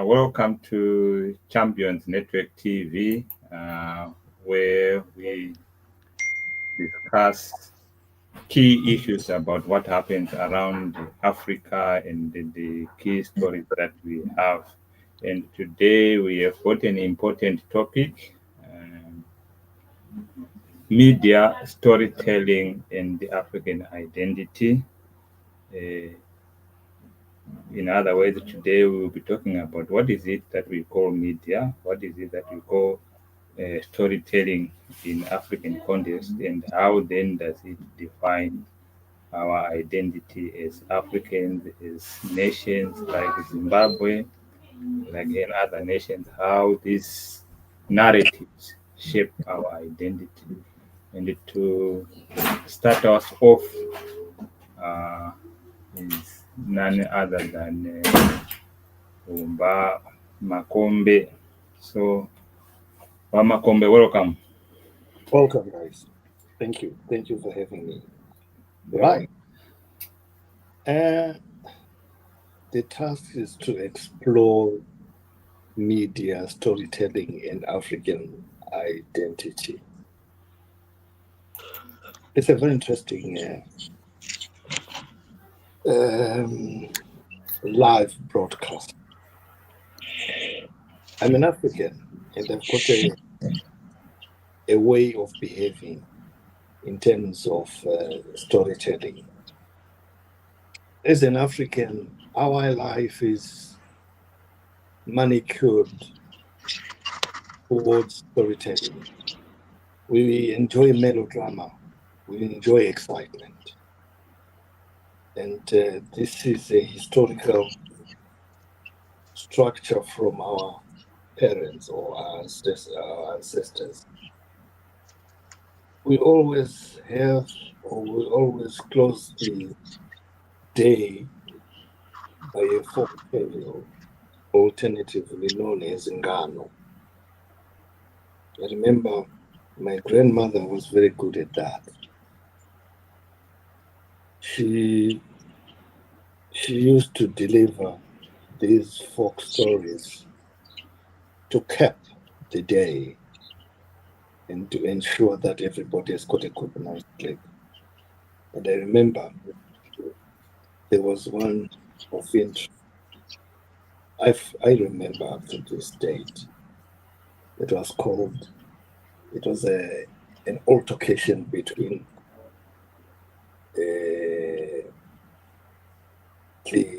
Welcome to Champions Network TV, where we discuss key issues about what happens around Africa and the key stories that we have. And today we have got an important topic, media storytelling and the African identity. Uh, in other words, today we will be talking about what is it that we call media, what is it that we call storytelling in African context, and how then does it define our identity as Africans, as nations like Zimbabwe, like in other nations, how these narratives shape our identity. And to start us off uh, is none other than Umba Makombe. So, Makombe, welcome. Welcome, guys. Thank you. Thank you for having me. Right. The task is to explore media storytelling and African identity. It's a very interesting live broadcast. I'm an African, and I've got a way of behaving in terms of storytelling. As an African, our life is manicured towards storytelling. We enjoy melodrama, we enjoy excitement. And this is a historical structure from our parents or our ancestors. We always have, or we always close the day by a folk tale, alternatively known as Ngano. I remember my grandmother was very good at that. She used to deliver these folk stories to cap the day and to ensure that everybody has got a good night's sleep. And I remember there was one of interest. I remember up to this date. It was an altercation between the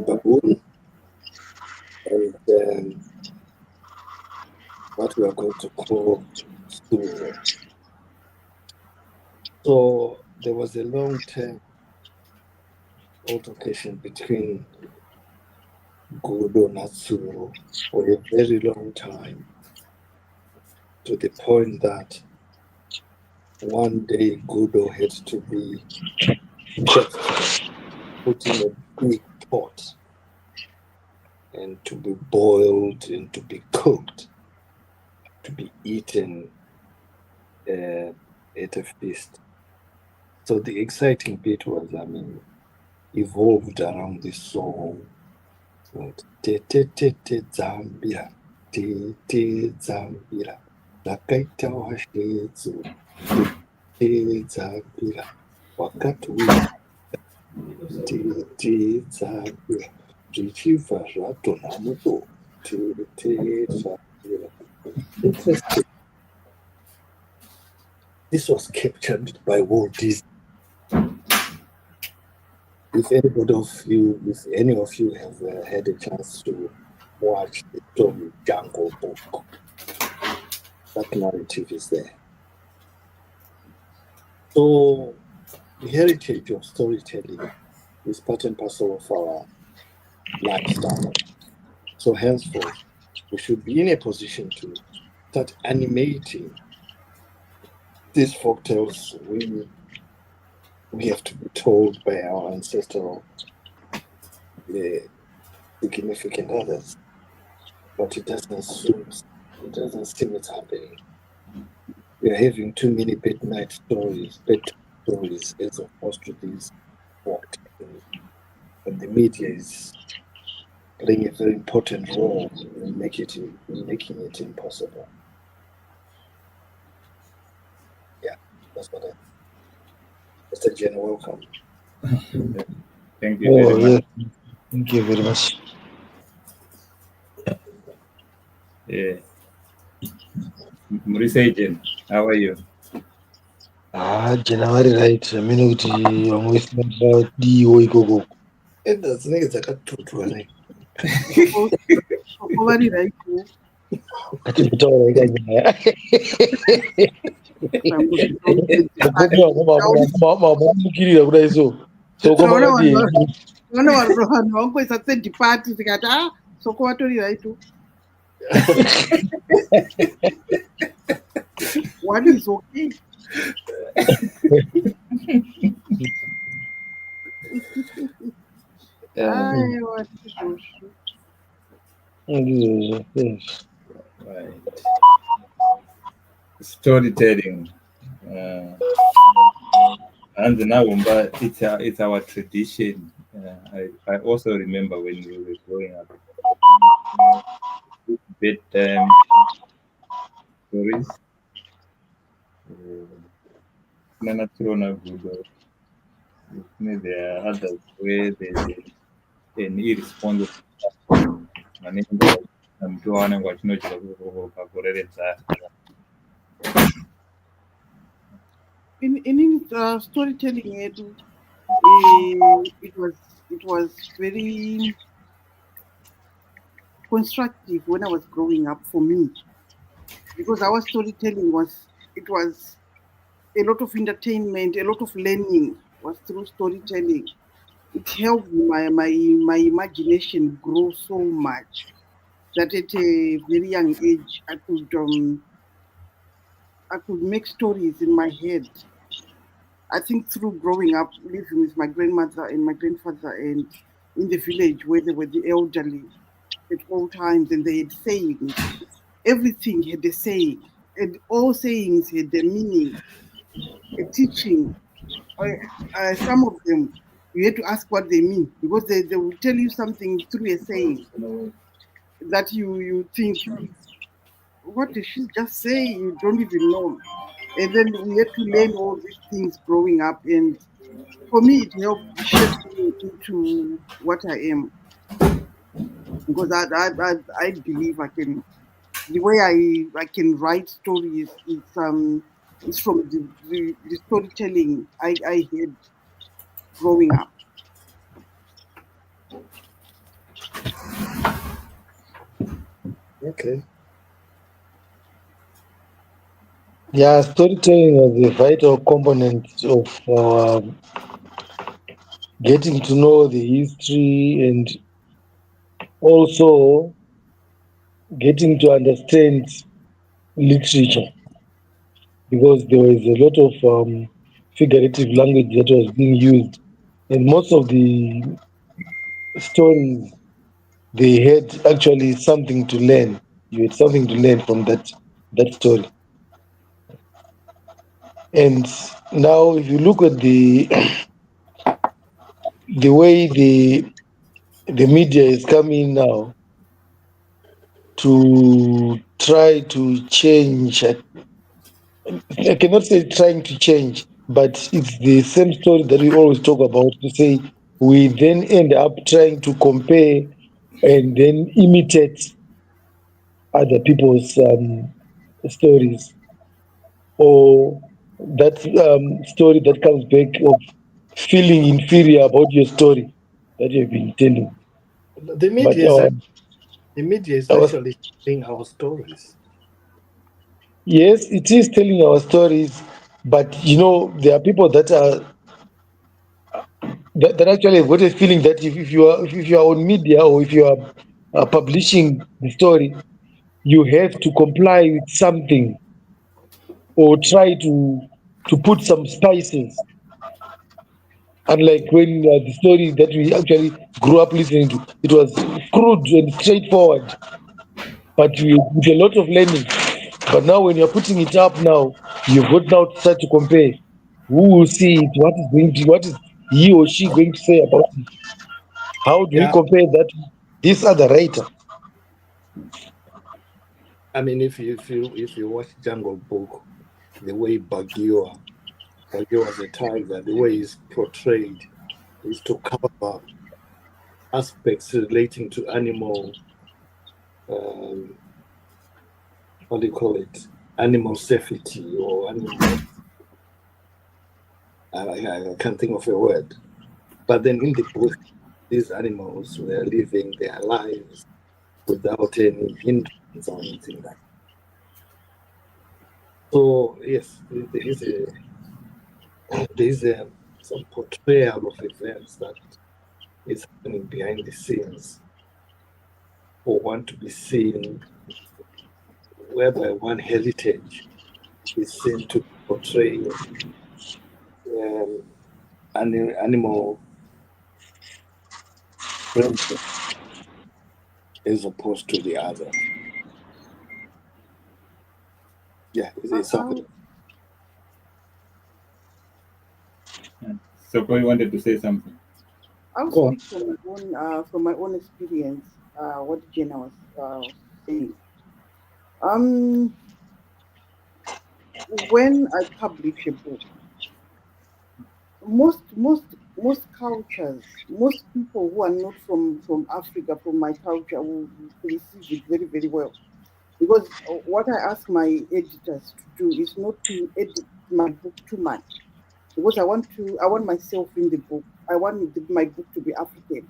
baboon and what we are going to call Suro. So there was a long-term altercation between Gudo and Suro for a very long time, to the point that one day Gudo had to be put in a big pot and to be boiled and to be cooked, to be eaten at a feast. So the exciting bit was, evolved around this song. Te te te te Zambia, te te Zambia, Lakaita washezu, te Zambia, wakati te Zambia, Richiva rato namuto, te Zambia. Interesting. This was captured by Walt Disney. If any of you have had a chance to watch the story Jungle Book, that narrative is there. So the heritage of storytelling is part and parcel of our lifestyle. So henceforth, we should be in a position to start animating these folktales. We have to be told by our ancestral significant others, but it doesn't seem it's happening. We are having too many bedtime stories as opposed to these folktales. And the media is playing a very important role in making it impossible. Yeah, that's what I. Mr. Jen, welcome. Thank you very much. Yeah. Thank you very much. Yeah. Murisajen, how are you? January right. Mina kuti vamwe vefamba diwo ikoko. Dzinenge dzakatutwa ne. vari right Atimbotaura ikanyaya. Mamukirira kudai so. Soko makadii. vana vanhu vangoisa third party tikati soko vatori right what is okay aiwa Yes. Right. Storytelling. And now, it's our tradition. I also remember when we were growing up, bedtime stories. Nana Trona Gudo. There are others where there's an irresponsible mtuaone kwa chino chikakureredza in storytelling yedu it was very constructive when I was growing up for me, because our storytelling was a lot of entertainment, a lot of learning was through storytelling. It helped my imagination grow so much that at a very young age I could make stories in my head. I think through growing up, living with my grandmother and my grandfather, and in the village where they were the elderly at all times, and they had sayings. Everything had a saying, and all sayings had a meaning, a teaching. Some of them you had to ask what they mean, because they will tell you something through a saying that you think, what did she just say? You don't even know. And then we had to learn all these things growing up, and for me it helped shape me into what I am, because I believe I can. The way I can write stories is from the storytelling I had growing up. Okay. Yeah, storytelling was a vital component of our getting to know the history and also getting to understand literature, because there was a lot of figurative language that was being used, and most of the stories, they had actually something to learn. You had something to learn from that story. And now, if you look at the the way the media is coming now to try to change, I cannot say trying to change, but it's the same story that we always talk about, to say we then end up trying to compare and then imitate other people's stories, or that story that comes back of feeling inferior about your story that you've been telling. The media is actually telling our stories. Yes, it is telling our stories, but there are people that actually have got a feeling that if you are on media, or if you are publishing the story, you have to comply with something, or try to put some spices. Unlike when the story that we actually grew up listening to, it was crude and straightforward, but with a lot of learning. But now when you're putting it up now, you've got now to start to compare. Who will see it? What is he or she going to say about it? How do we compare that This other writer. I mean, if you watch Jungle Book, the way Bagheera was a tiger, the way he's portrayed is to cover aspects relating to animal, what do you call it? Animal safety or animal. I can't think of a word. But then in the book, these animals were living their lives without any hindrance or anything like that. So yes, there is some portrayal of events that is happening behind the scenes or want to be seen, whereby one heritage is seen to portray animal welfare as opposed to the other. Yeah, it's something. So, you wanted to say something? I'll Go on. speak from my own experience. What Jenna was saying. When I publish a book, most cultures, most people who are not from Africa, from my culture, will receive it very very well. Because what I ask my editors to do is not to edit my book too much, because I want myself in the book. I want my book to be African.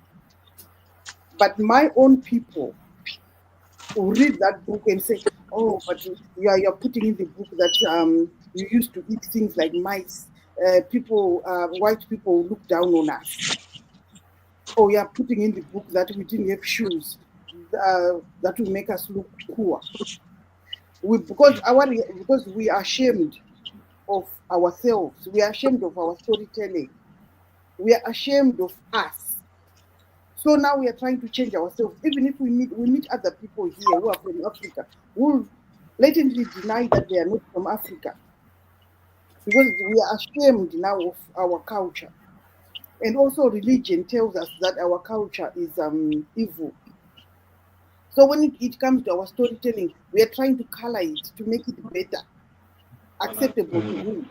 But my own people will read that book and say, "Oh, but you're putting in the book that you used to eat things like mice. White people look down on us. Oh, you're putting in the book that we didn't have shoes. That will make us look poor. Because we are ashamed of ourselves. We are ashamed of our storytelling. We are ashamed of us. So now we are trying to change ourselves. Even if we meet other people here who are from Africa, who blatantly deny that they are not from Africa, because we are ashamed now of our culture. And also religion tells us that our culture is evil. So when it comes to our storytelling, we are trying to color it to make it better, acceptable to whom?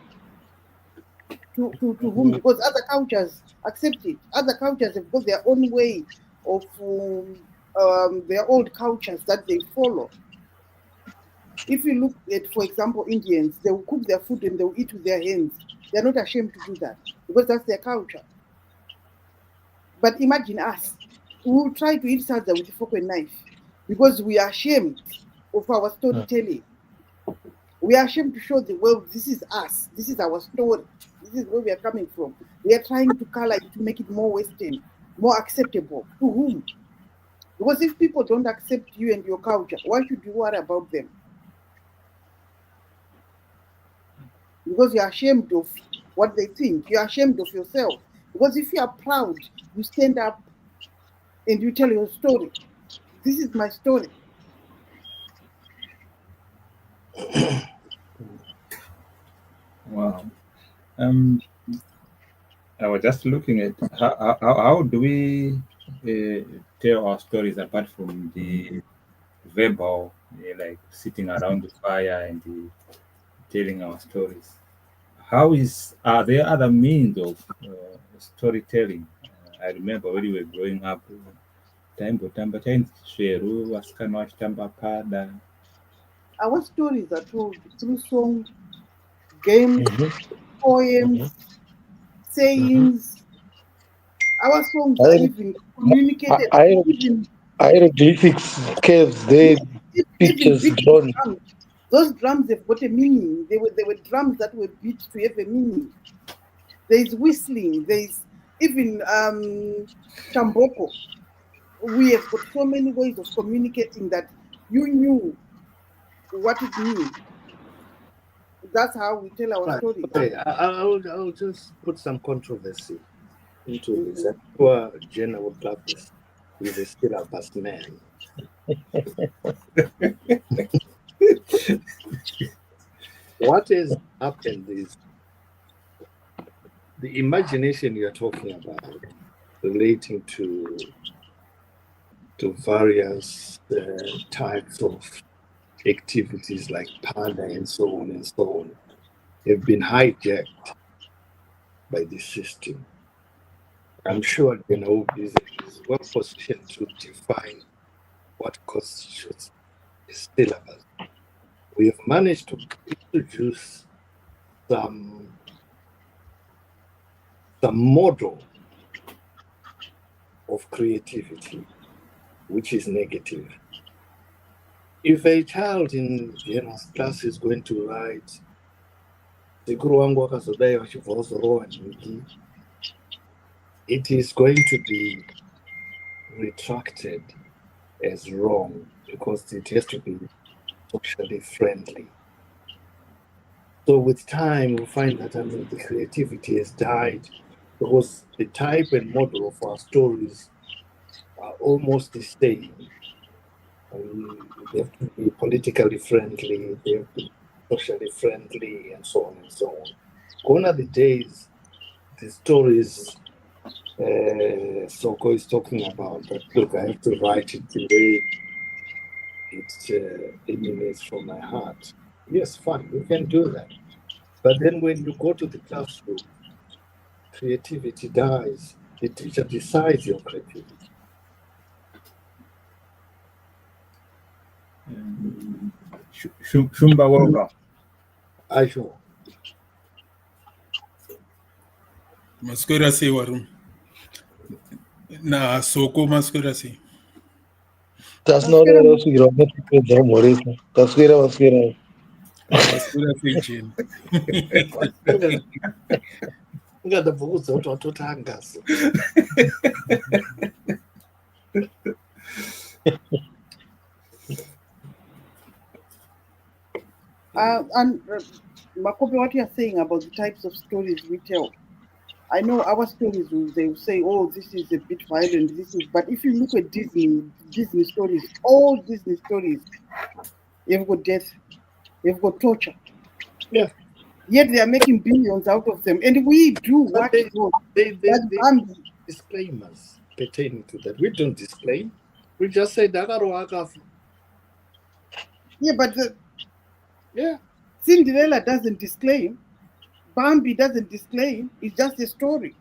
To whom? Because other cultures accept it. Other cultures have got their own way of their old cultures that they follow. If you look at, for example, Indians, they will cook their food and they will eat with their hands. They're not ashamed to do that because that's their culture. But imagine us. We will try to eat salsa with a fork and knife because we are ashamed of our storytelling. We are ashamed to show the world this is us, this is our story, this is where we are coming from. We are trying to color it to make it more Western, more acceptable. To whom? Because if people don't accept you and your culture, why should you worry about them? Because you're ashamed of what they think, you're ashamed of yourself. Because if you are proud, you stand up and you tell your story. This is my story. Wow. I was just looking at how do we tell our stories apart from the verbal, like sitting around the fire and telling our stories. Are there other means of storytelling? I remember when we were growing up, taimbotamba chainzisveru vasikana vachitamba pada. Our stories are told through song, games, poems, sayings. Our songs are even communicated, even Hieroglyphics, caves, they even pictures beating drawn. drums. Those drums have got a meaning. They were drums that were beat to have a meaning. There is whistling. There is even chamboko. We have got so many ways of communicating that you knew what it means. That's how we tell our Right. stories. Okay, I'll just put some controversy into this. I'm sure Jenna would love this. He's a syllabus man. What has happened is the imagination you're talking about relating to to various types of activities like panda and so on and so on have been hijacked by this system. I'm sure is well positioned to define what constitutes a syllabus. We have managed to introduce some model of creativity, which is negative. If a child in class is going to write, it is going to be retracted as wrong because it has to be socially friendly. So with time, we find that the creativity has died because the type and model of our stories are almost the same. They have to be politically friendly, they have to be socially friendly, and so on and so on. Gone are the days, the stories Soko is talking about, that look, I have to write it the way it emanates from my heart. Yes, fine, you can do that. But then when you go to the classroom, creativity dies. The teacher decides your creativity. Shumba welcome. Aisho. Maskwera say Warun. Na Soko Maskwera say. Taswira waswira matipedza mhoresa. Taswira waswira. Maskwera say Jane. Ungadabvukudza kuti watotanga so. And Makope, what you are saying about the types of stories we tell, I know our stories, they will say, oh, this is a bit violent, but if you look at Disney stories, all Disney stories, you've got death, you've got torture. Yeah. Yet they are making billions out of them. And we do what they disclaimers pertaining to that. We don't disclaim. We just say Dagaro. Yeah, but Cinderella doesn't disclaim. Bambi doesn't disclaim. It's just a story.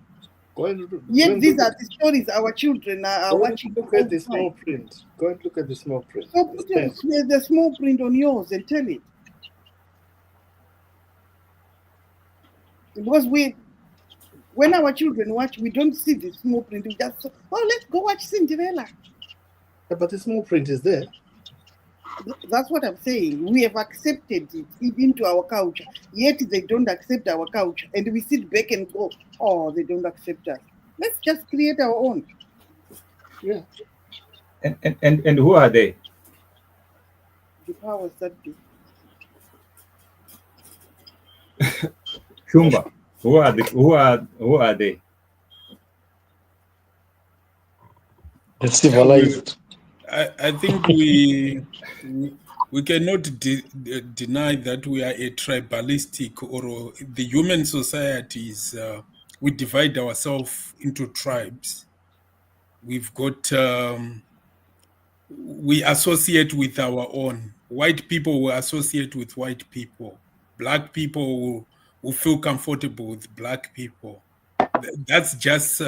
Yet these are the stories our children are watching. Look at the small print. Go and look at the small print. So put the small print on yours and tell it. Because when our children watch, we don't see the small print. We just say, oh, let's go watch Cinderella. Yeah, but the small print is there. That's what I'm saying. We have accepted it into our culture, yet they don't accept our culture. And we sit back and go, oh, they don't accept us. Let's just create our own. Yeah. And who are they? The powers that be. Shumba, who are they? The civilized. I think we cannot deny that we are a tribalistic, or the human societies. We divide ourselves into tribes. We've got we associate with our own. White people will associate with white people. Black people will feel comfortable with black people. That's just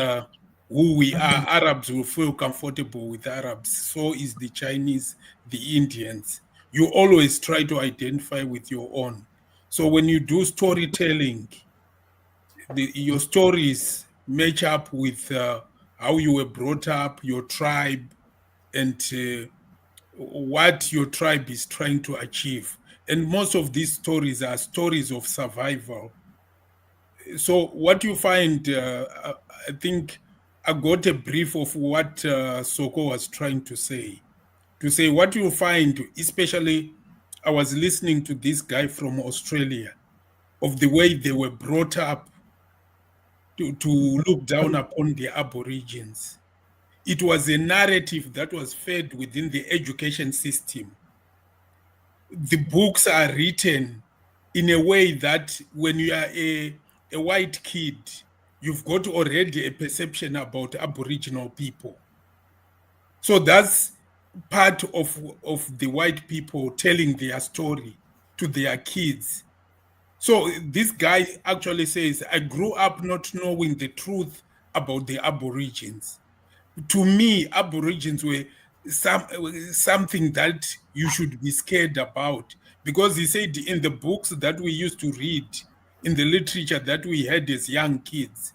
who we are. Arabs will feel comfortable with Arabs. So is the Chinese, the Indians. You always try to identify with your own. So when you do storytelling, your stories match up with how you were brought up, your tribe, and what your tribe is trying to achieve. And most of these stories are stories of survival. So what you find, I think I got a brief of what Soko was trying to say. To say what you find, especially I was listening to this guy from Australia, of the way they were brought up to look down upon the Aborigines. It was a narrative that was fed within the education system. The books are written in a way that when you are a white kid, you've got already a perception about Aboriginal people. So that's part of the white people telling their story to their kids. So this guy actually says, I grew up not knowing the truth about the Aborigines. To me, Aborigines were something that you should be scared about, because he said in the books that we used to read, in the literature that we had as young kids,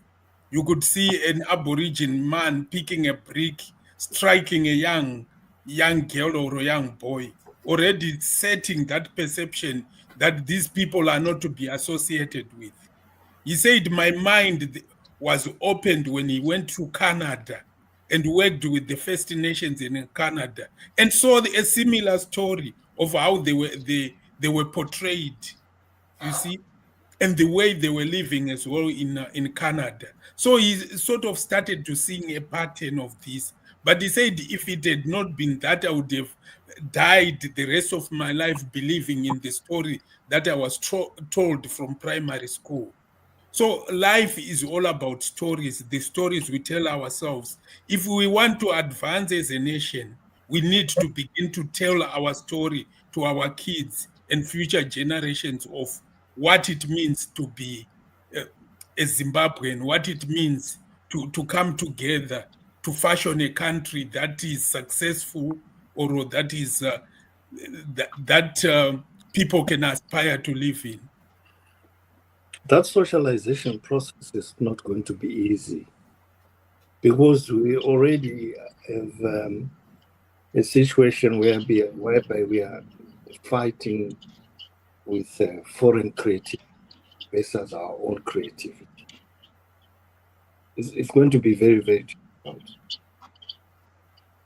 you could see an Aborigine man picking a brick, striking a young girl or a young boy, already setting that perception that these people are not to be associated with. He said, my mind was opened when he went to Canada and worked with the First Nations in Canada and saw a similar story of how they were portrayed, you see, and the way they were living as well in Canada. So he sort of started to see a pattern of this. But he said, if it had not been that, I would have died the rest of my life believing in the story that I was told from primary school. So life is all about stories, the stories we tell ourselves. If we want to advance as a nation, we need to begin to tell our story to our kids and future generations of what it means to be a Zimbabwean, what it means to come together to fashion a country that is successful, or that is that people can aspire to live in. That socialization process is not going to be easy, because we already have a situation whereby we are fighting with foreign creativity versus our own creativity. It's going to be very, very difficult.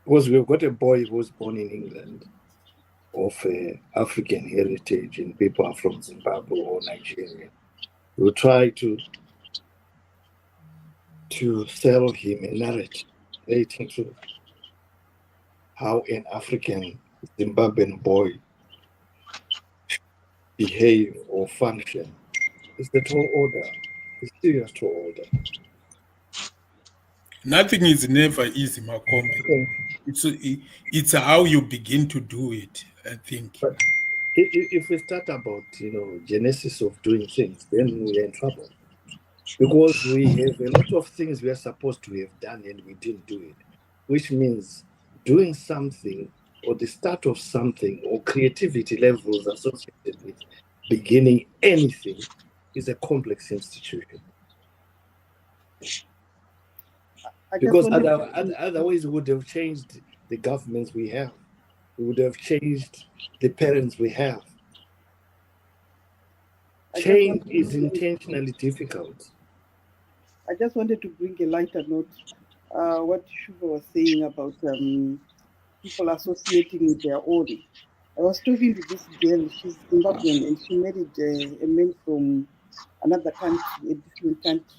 Because we've got a boy who was born in England of African heritage, and people are from Zimbabwe or Nigeria. We'll try to sell him a narrative relating to how an African Zimbabwean boy behave or function. It's the tall order. It's serious tall order. Nothing is never easy, Makombe. It's how you begin to do it, I think. But if we start about genesis of doing things, then we are in trouble, because we have a lot of things we are supposed to have done and we didn't do it, which means doing something or the start of something or creativity levels associated with beginning anything is a complex institution. Because otherwise we would have changed the governments we have. We would have changed the parents we have. Change is intentionally difficult. I just wanted to bring a lighter note. What Shuva was saying about people associating with their own. I was talking to this girl, she's Zimbabwean, and she married a man from another country, a different country.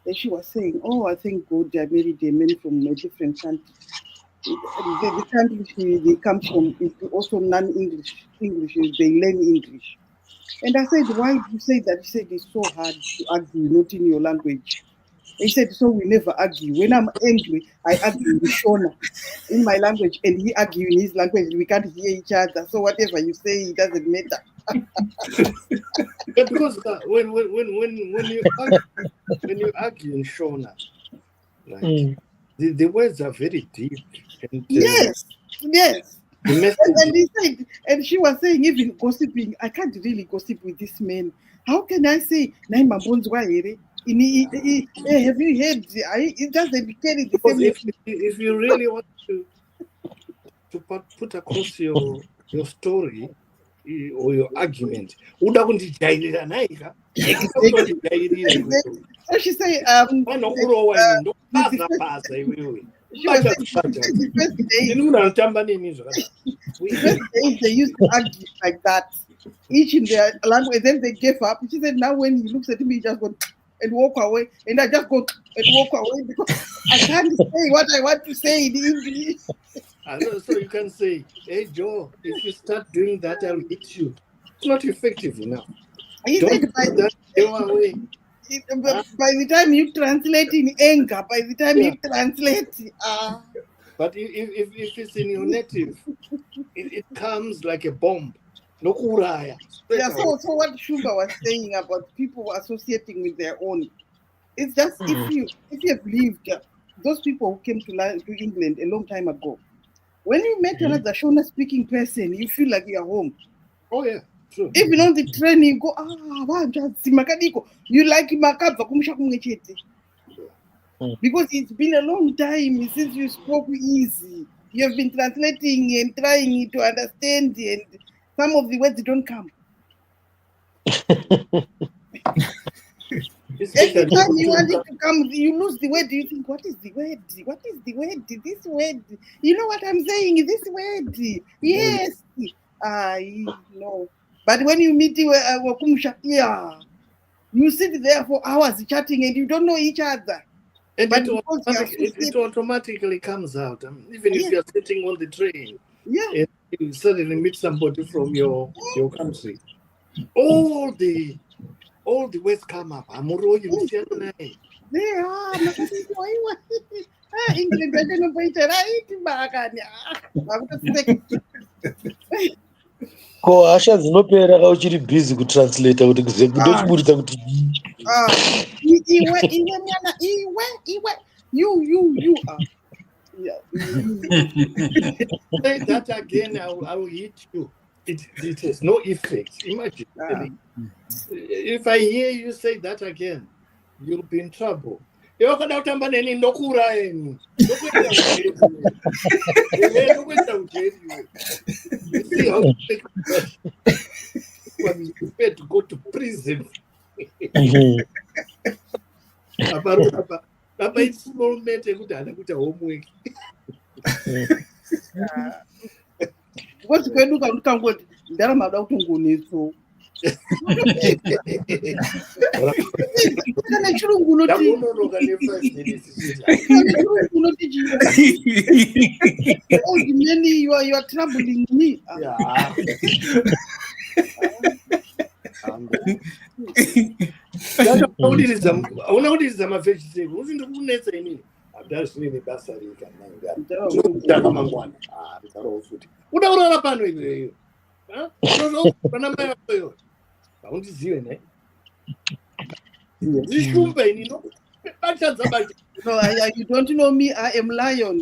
And she was saying, oh, I thank God I married a man from a different country. The country they come from is also non-English. They learn English. And I said, why do you say that? He said, it's so hard to argue, not in your language. He said, so we never argue. When I'm angry, I argue in Shona, in my language, and he argue in his language. We can't hear each other. So whatever you say, it doesn't matter. Yeah, because when you argue in Shona, right, the words are very deep. And, yes. The message and he said, and she was saying, even gossiping, I can't really gossip with this man. How can I say, Naima Bonzwa have you heard? It doesn't carry the same. If you really want to put across your story or your argument, So she say, she was saying the first days they used to argue like that, each in their language. Then they gave up. She said, now when he looks at me, he just go and walk away, and I just go and walk away because I can't say what I want to say in English. So you can say, hey Joe, if you start doing that, I'll hit you. It's not effective enough. Don't do that. Go away. By the time you translate in anger, by the time you translate, But if it's in your native, it comes like a bomb. No kuraya. Yeah, so what Shumba was saying about people associating with their own, it's just if you have lived, those people who came to England a long time ago, when you met another Shona speaking person, you feel like you're home. Oh yeah, true. Even on the train, you go, you like makabva kumusha kumwe chete. Because it's been a long time since you spoke easy. You have been translating and trying to understand, and some of the words don't come. Every time you want it to come, you lose the word. You think, what is the word? What is the word? This word. You know what I'm saying? This word. Yes. No. But when you meet yeah, you sit there for hours chatting and you don't know each other. And it automatically comes out. Even if you're sitting on the train, and you suddenly meet somebody from your country, all the words come up. They are. England, I don't ko hasha dzinopera ka uchiri busy kutranslata kuti ndochiburitsa kuti iwe you say that again, I will hit you. It has no effect. Imagine if I hear you say that again, you'll be in trouble. You see how you prepared to go to prison. It's small matter homework. What's going to come with Daramada Tunguneso? You are troubling me. No, you don't know me. I am lion.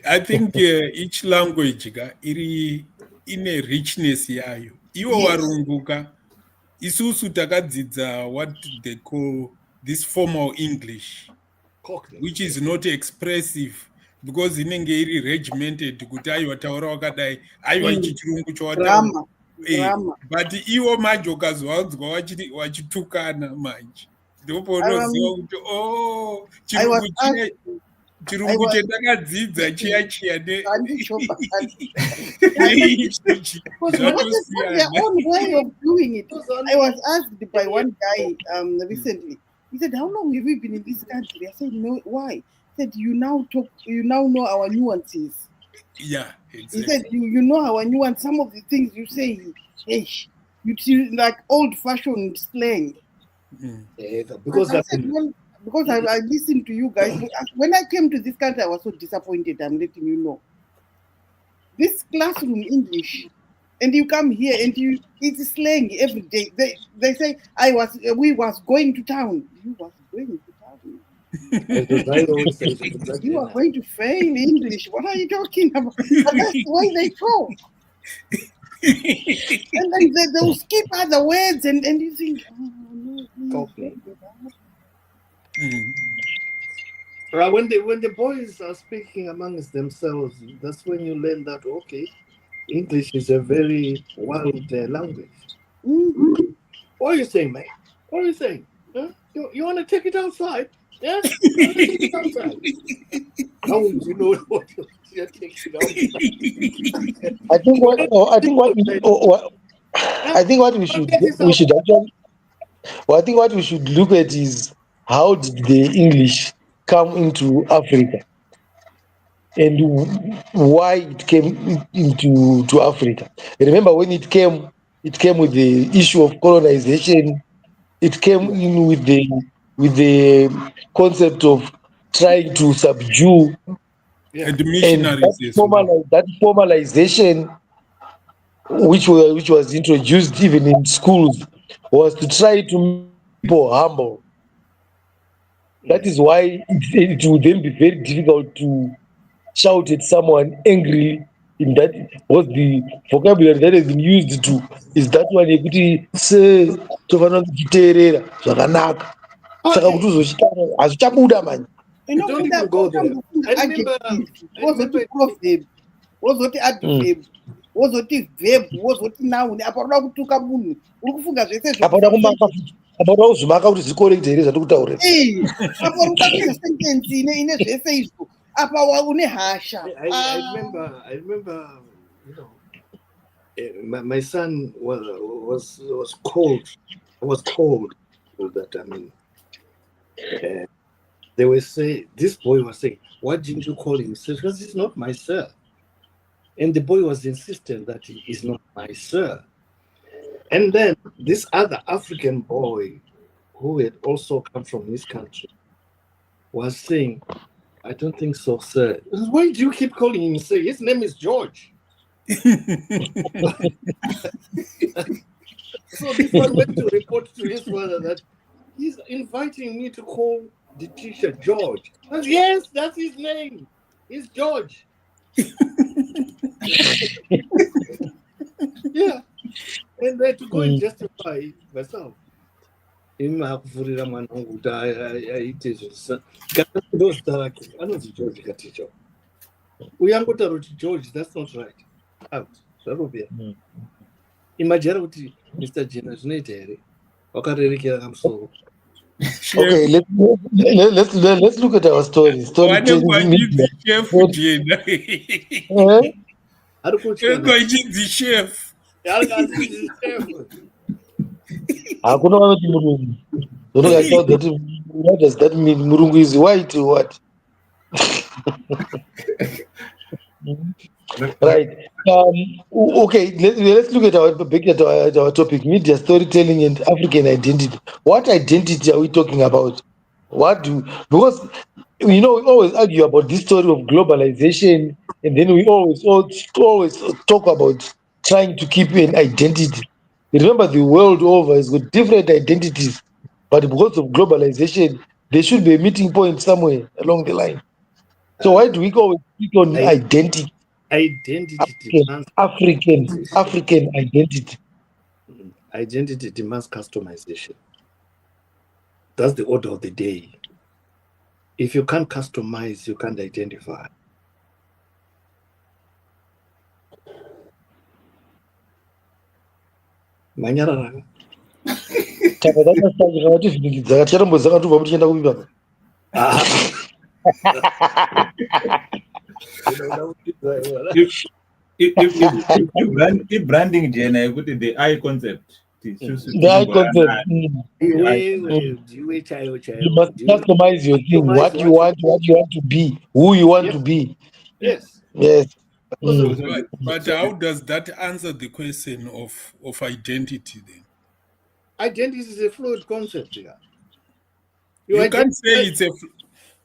I think each language in a richness yayo. Iwo warumbuka isusu takadzidza what they call this formal English, which is not expressive because inenge iri regimented kuti aiwa taura wakadai aiwa ichi chirungu chawataura. But iwo manje ukazwanzwa wachitukana manje ndipo unoziva kuti chirungu chendakadzidza chiya their own way of doing it. I was asked by one guy recently. He said, "How long have you been in this country?" I said, "No, why?" He said, "You now know our nuances." Yeah, exactly. He said, "You know our nuance. Some of the things you say, you like old-fashioned slang." Because I listened to you guys. When I came to this country, I was so disappointed. I'm letting you know. This classroom English, and you come here and it's slang every day. They say we was going to town. You was going to town. You are going to fail English. What are you talking about? But that's the way they talk. And then they'll skip other words and you think, oh, no. When the boys are speaking amongst themselves, that's when you learn that English is a very wild language. What are you saying, mate? What are you saying? Huh? You want to take it outside? Yeah, you want to take it outside. How would you know what you're taking outside? I think what we should look at is how did the English come into Africa and why it came into Africa. Remember when it came with the issue of colonization it came in with the concept of trying to subdue, And and missionaries as well. that formalization, which was introduced even in schools, was to try to make people humble. That is why it would then be very difficult to shout at someone angrily. In that was the vocabulary that has been used to, is that one yekuti se tofanira kuchiteerera zvakanaka, saka kuti uzochitanga hazvichabuda manje. Don't even go there. I remember wozoti proverb, wozoti adverb, wozoti verb, wozoti noun. Apa unoda kutuka munhu, uri kufunga zvese Apakuda kumaka futi, apakuda kuzvimaka kuti zvikorekt here zvati kutaurira. apa uri kuda kuita sentence ine zvese izvo. Apa une hasha. I remember, you know, my son was cold. I was cold that, I mean, they were saying, this boy was saying, why didn't you call him sir? Because he's not my sir. And the boy was insistent that he is not my sir. And then this other African boy who had also come from his country was saying, I don't think so, sir. Why do you keep calling him sir? His name is George. So this one went to report to his father that he's inviting me to call the teacher George. And yes, that's his name. He's George. Yeah. And then to go and justify myself. Imahakufurira mwana wangu kuti aite izvo ndozita rake anonzi George katicha uyangotaura kuti George, that's not right, out zvatopera. Imajara kuti Mr. Jenner zvinoita here wakarerekera kamusoro. Okay, let's look at our story. Chef. Hakuna vanoti murungu. What does that mean? Murungu is white or what? Right. Okay, let's look at our topic: media storytelling and African identity. What identity are we talking about? Because we always argue about this story of globalization, and then we always talk about trying to keep an identity. Remember, the world over has got different identities, but because of globalization, there should be a meeting point somewhere along the line. So why do we always speak on identity? African identity. Identity demands customization. That's the order of the day. If you can't customize, you can't identify. Manyarara. If branding Jenna, the eye concept. The eye concept. You must customize your thing. What you want to be, who you want to be. Yes. But how does that answer the question of identity then? Identity is a fluid concept here. You can't say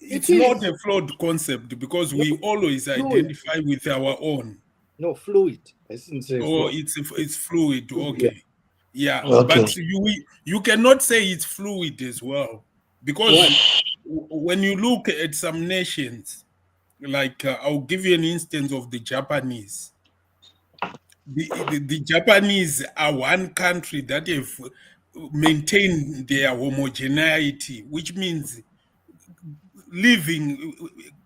it's not a flawed concept because we always identify with our own. No, fluid. I didn't say fluid. It's fluid. Okay. Yeah. Okay. But you cannot say it's fluid as well because when you look at some nations, like I'll give you an instance of the Japanese. The Japanese are one country that have maintained their homogeneity, which means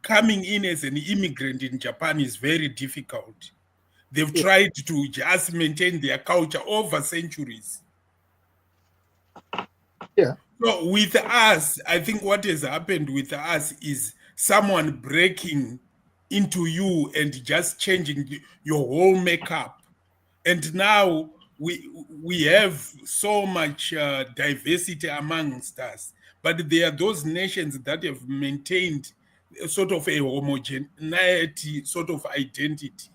coming in as an immigrant in Japan is very difficult. They've tried to just maintain their culture over centuries. Yeah. So with us, I think what has happened with us is someone breaking into you and just changing your whole makeup. And now we have so much diversity amongst us. But there are those nations that have maintained a sort of a homogeneity, sort of identity.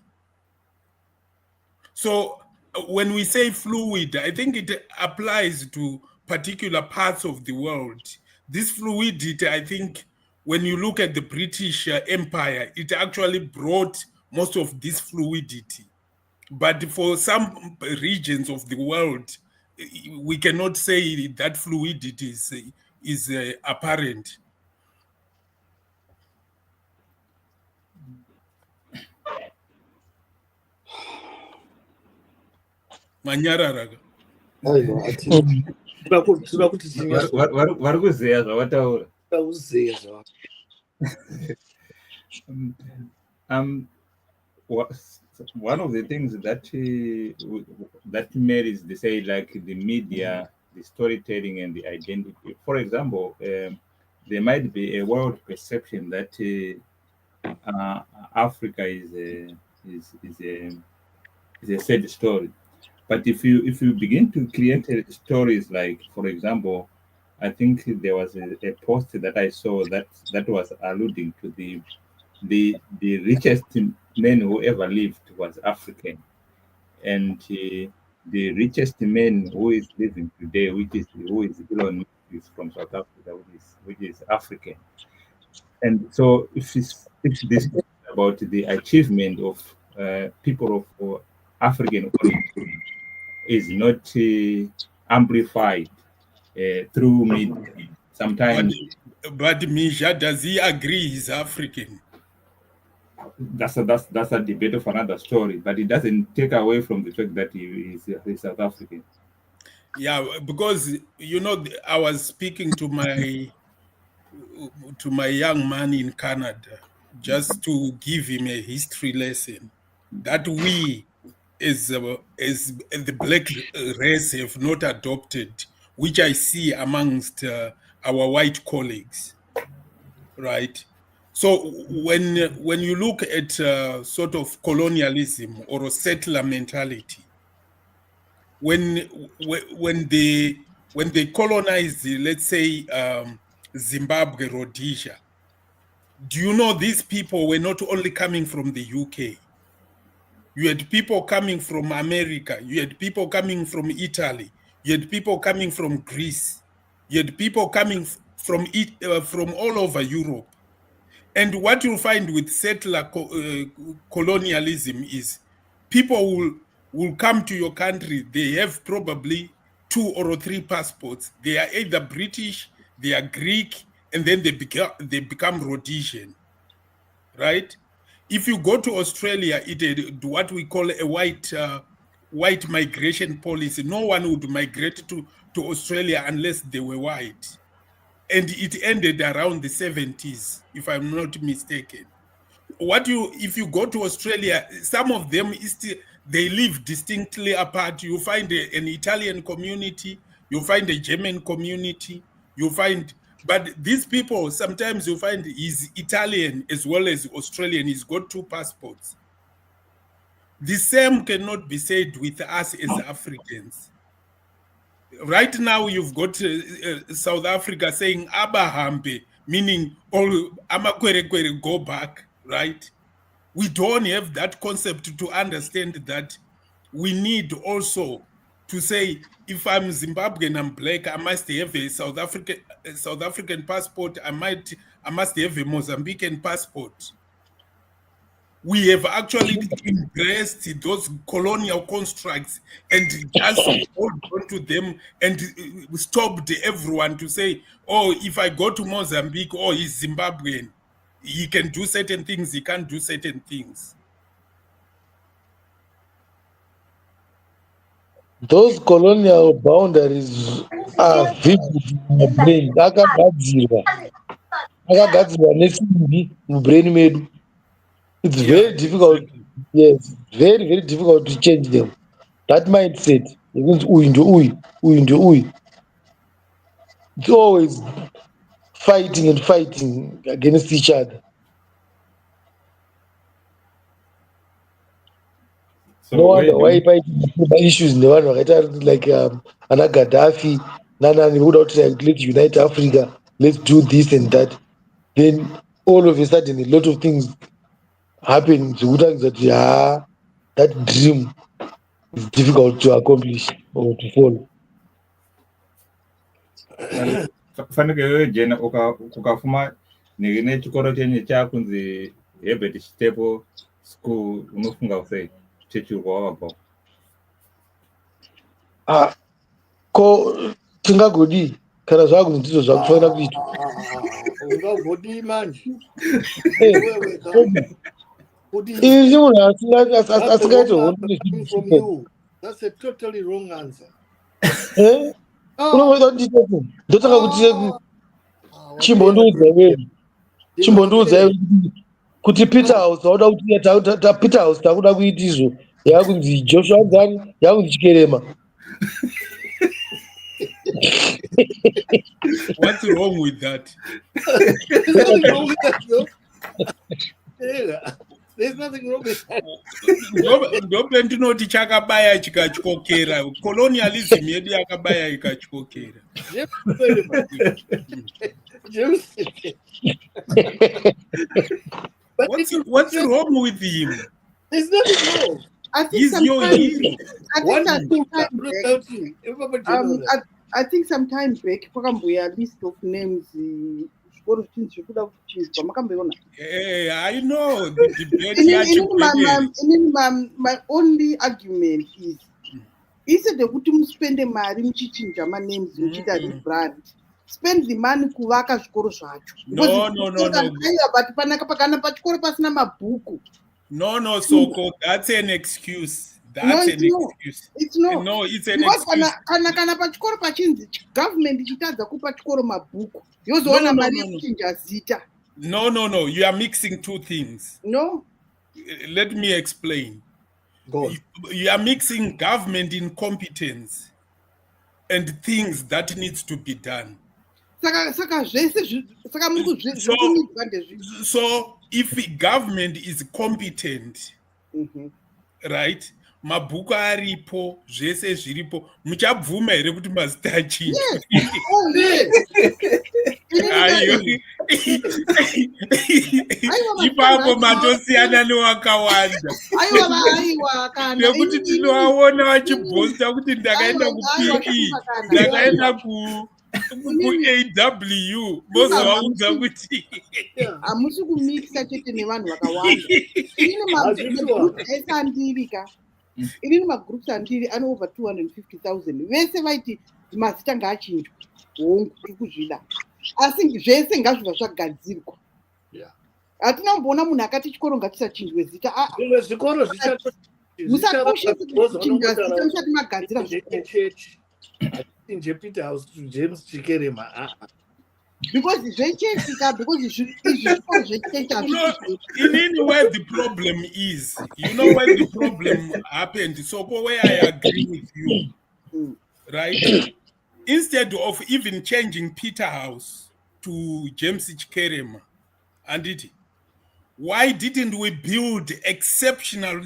So when we say fluid, I think it applies to particular parts of the world. This fluidity, I think, when you look at the British Empire, it actually brought most of this fluidity. But for some regions of the world, we cannot say that fluidity is apparent. Manyararaga. aiwa ati tinoda kuti vari kuzeya zvavataura. tinyakuzeya zvava One of the things that that marries, they say, like the media, the storytelling, and the identity. For example, there might be a world perception that Africa is a sad story. But if you begin to create stories, like, for example, I think there was a post that I saw that was alluding to the richest man who ever lived was African, and the richest man who is living today, who is Elon Musk, is from South Africa, which is African. And so if this is about the achievement of people of African origin is not amplified through media. Sometimes, but Misha, does he agree he's African? That's a debate of another story, but it doesn't take away from the fact that he's South African. Yeah, because I was speaking to my young man in Canada just to give him a history lesson that we as the black race have not adopted, which I see amongst our white colleagues, right? So when you look at sort of colonialism or a settler mentality, when they colonized, let's say, Zimbabwe, Rhodesia, do you know these people were not only coming from the UK? You had people coming from America. You had people coming from Italy. You had people coming from Greece. You had people coming from all over Europe. And what you'll find with settler colonialism is people will come to your country. They have probably 2 or 3 passports. They are either British, they are Greek, and then they become Rhodesian, right? If you go to Australia, it had what we call a white migration policy. No one would migrate to Australia unless they were white. And it ended around the 70s, if I'm not mistaken. If you go to Australia, some of them they live distinctly apart. You find an Italian community, you find a German community, but these people, sometimes you find he's Italian as well as Australian. He's got 2 passports. The same cannot be said with us as Africans. Right now, you've got South Africa saying Abahambe, meaning all Amakwere go back, right? We don't have that concept to understand that we need also to say, if I'm Zimbabwean, I'm black, I must have a South African passport, I must have a Mozambican passport. We have actually embraced those colonial constructs and just hold on to them and stopped everyone to say, oh, if I go to Mozambique, oh, he's Zimbabwean. He can do certain things, he can't do certain things. Those colonial boundaries are vivid in my brain. Akagadzirwa nesimbi mubrain medu. It's very difficult. Yes, very, very difficult to change them. That mindset, it's always fighting and fighting against each other. So No wonder why fighting issues in the one like Anna Gaddafi, Nana would out like let's unite Africa, let's do this and that. Then all of a sudden a lot of things happen to that that dream is difficult to accomplish or to follow. fanike wewe jena ukafuma nechikoro chenye chakunzi Herbert Chitepo school unofunga sei chechirwa wakabva ko tingagodi kana zvakunzi ndizvo zvakufanira kuitwa ungagodi manje ini munhu asingaiti hondo from you. That's a totally wrong answer. unoita kuti nditepo ndotanga kuti chimbondiudza iwe kuti Peter House tauda kuti Peter House takuda kuita izvo yakunzi Joshua Nzani yakunzi Chikerema. What's wrong with that? There's nothing wrong with that, though. Yeah. There's nothing wrong with that. Ndobe ndinoti chakabaya chikachikokera. Colonialism yedu yakabaya ikachikokera. What's wrong with him? There's nothing wrong. He's your hero. I think sometime back, pakamboya list of names. Hey, I know the debate. My only argument is instead of kuti muspende mari muchichinja names muchita rebrand, spend the money kuvaka zvikoro zvacho. No. But panaka pakana pachikoro pasina mabhuku. No, Soko, that's an excuse. Excuse. It's not. No, it's an because excuse. Kana pachikoro pachinzi government ichitadza kupa chikoro mabhuku. Yozoona mari yekuchinja zita. No. You are mixing two things. No. Let me explain. Go. You are mixing government incompetence and things that needs to be done. So if government is competent, right? Mabhuku aripo, zvese zviripo, muchabvuma here kuti mazita achinje? Yes. Oh, yes. Ipapo matosiyana newakawanda. Nekuti tinowaona vachibhosta kuti ndakaenda kuPE, ndakaenda ku-AW, mozovaudza kuti hamusi kumixa chete nevanhu vakawanda. Inini magroups andiri ane over 250,000 vese vaiti mazita ngaachinjwa hongu tiri kuzvida asi zvese ngazviva zvagadzirwa. Hatina kumboona munhu akati chikoro ngatisachinjwe zita. Zvikoro musakoshesi kuchinja zita musati magadzira zvikoro. Peter House to James Chikerema. Because zvechechi because zvikoro zvechechi. In where the problem is, you know where the problem happened. So where I agree with you, right? Instead of even changing Peter House to James Chikerema, why didn't we build exceptional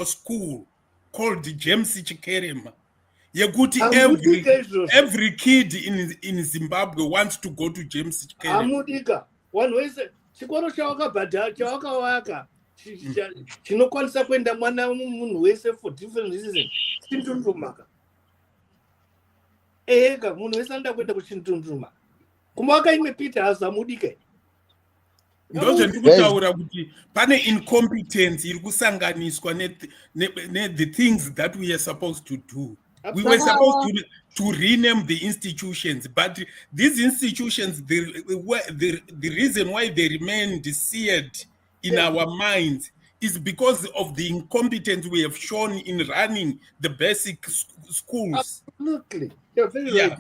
school called James Chikerema? Every kid in Zimbabwe wants to go to James Chikerema. Amudika, one way chikoro chawakawaka chinokwanisa kuenda mwana munhu wese for different reasons. Chintundumaka. Ega munhu wese anoda kuenda kuchintunduma. Kumawaka imwe Peter House amudika. Ndozvo ndikutaura kuti pane incompetence iri kusanganiswa the things that we are supposed to do. We were supposed to rename the institutions, but these institutions, the reason why they remained seared in our minds is because of the incompetence we have shown in running the basic schools. Absolutely. You're very right.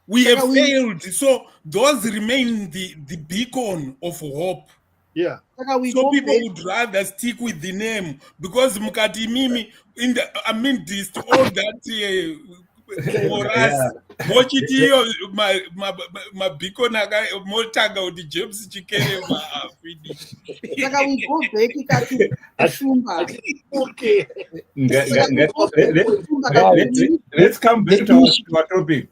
We have failed, so those remain the beacon of hope. Yeah. So people would rather stick with the name because Mukati Mimi in the amidst all that for us, Mochiti my beacon Motaga or the James Chikerema finish. We go back Okay. Let's come back to our topic.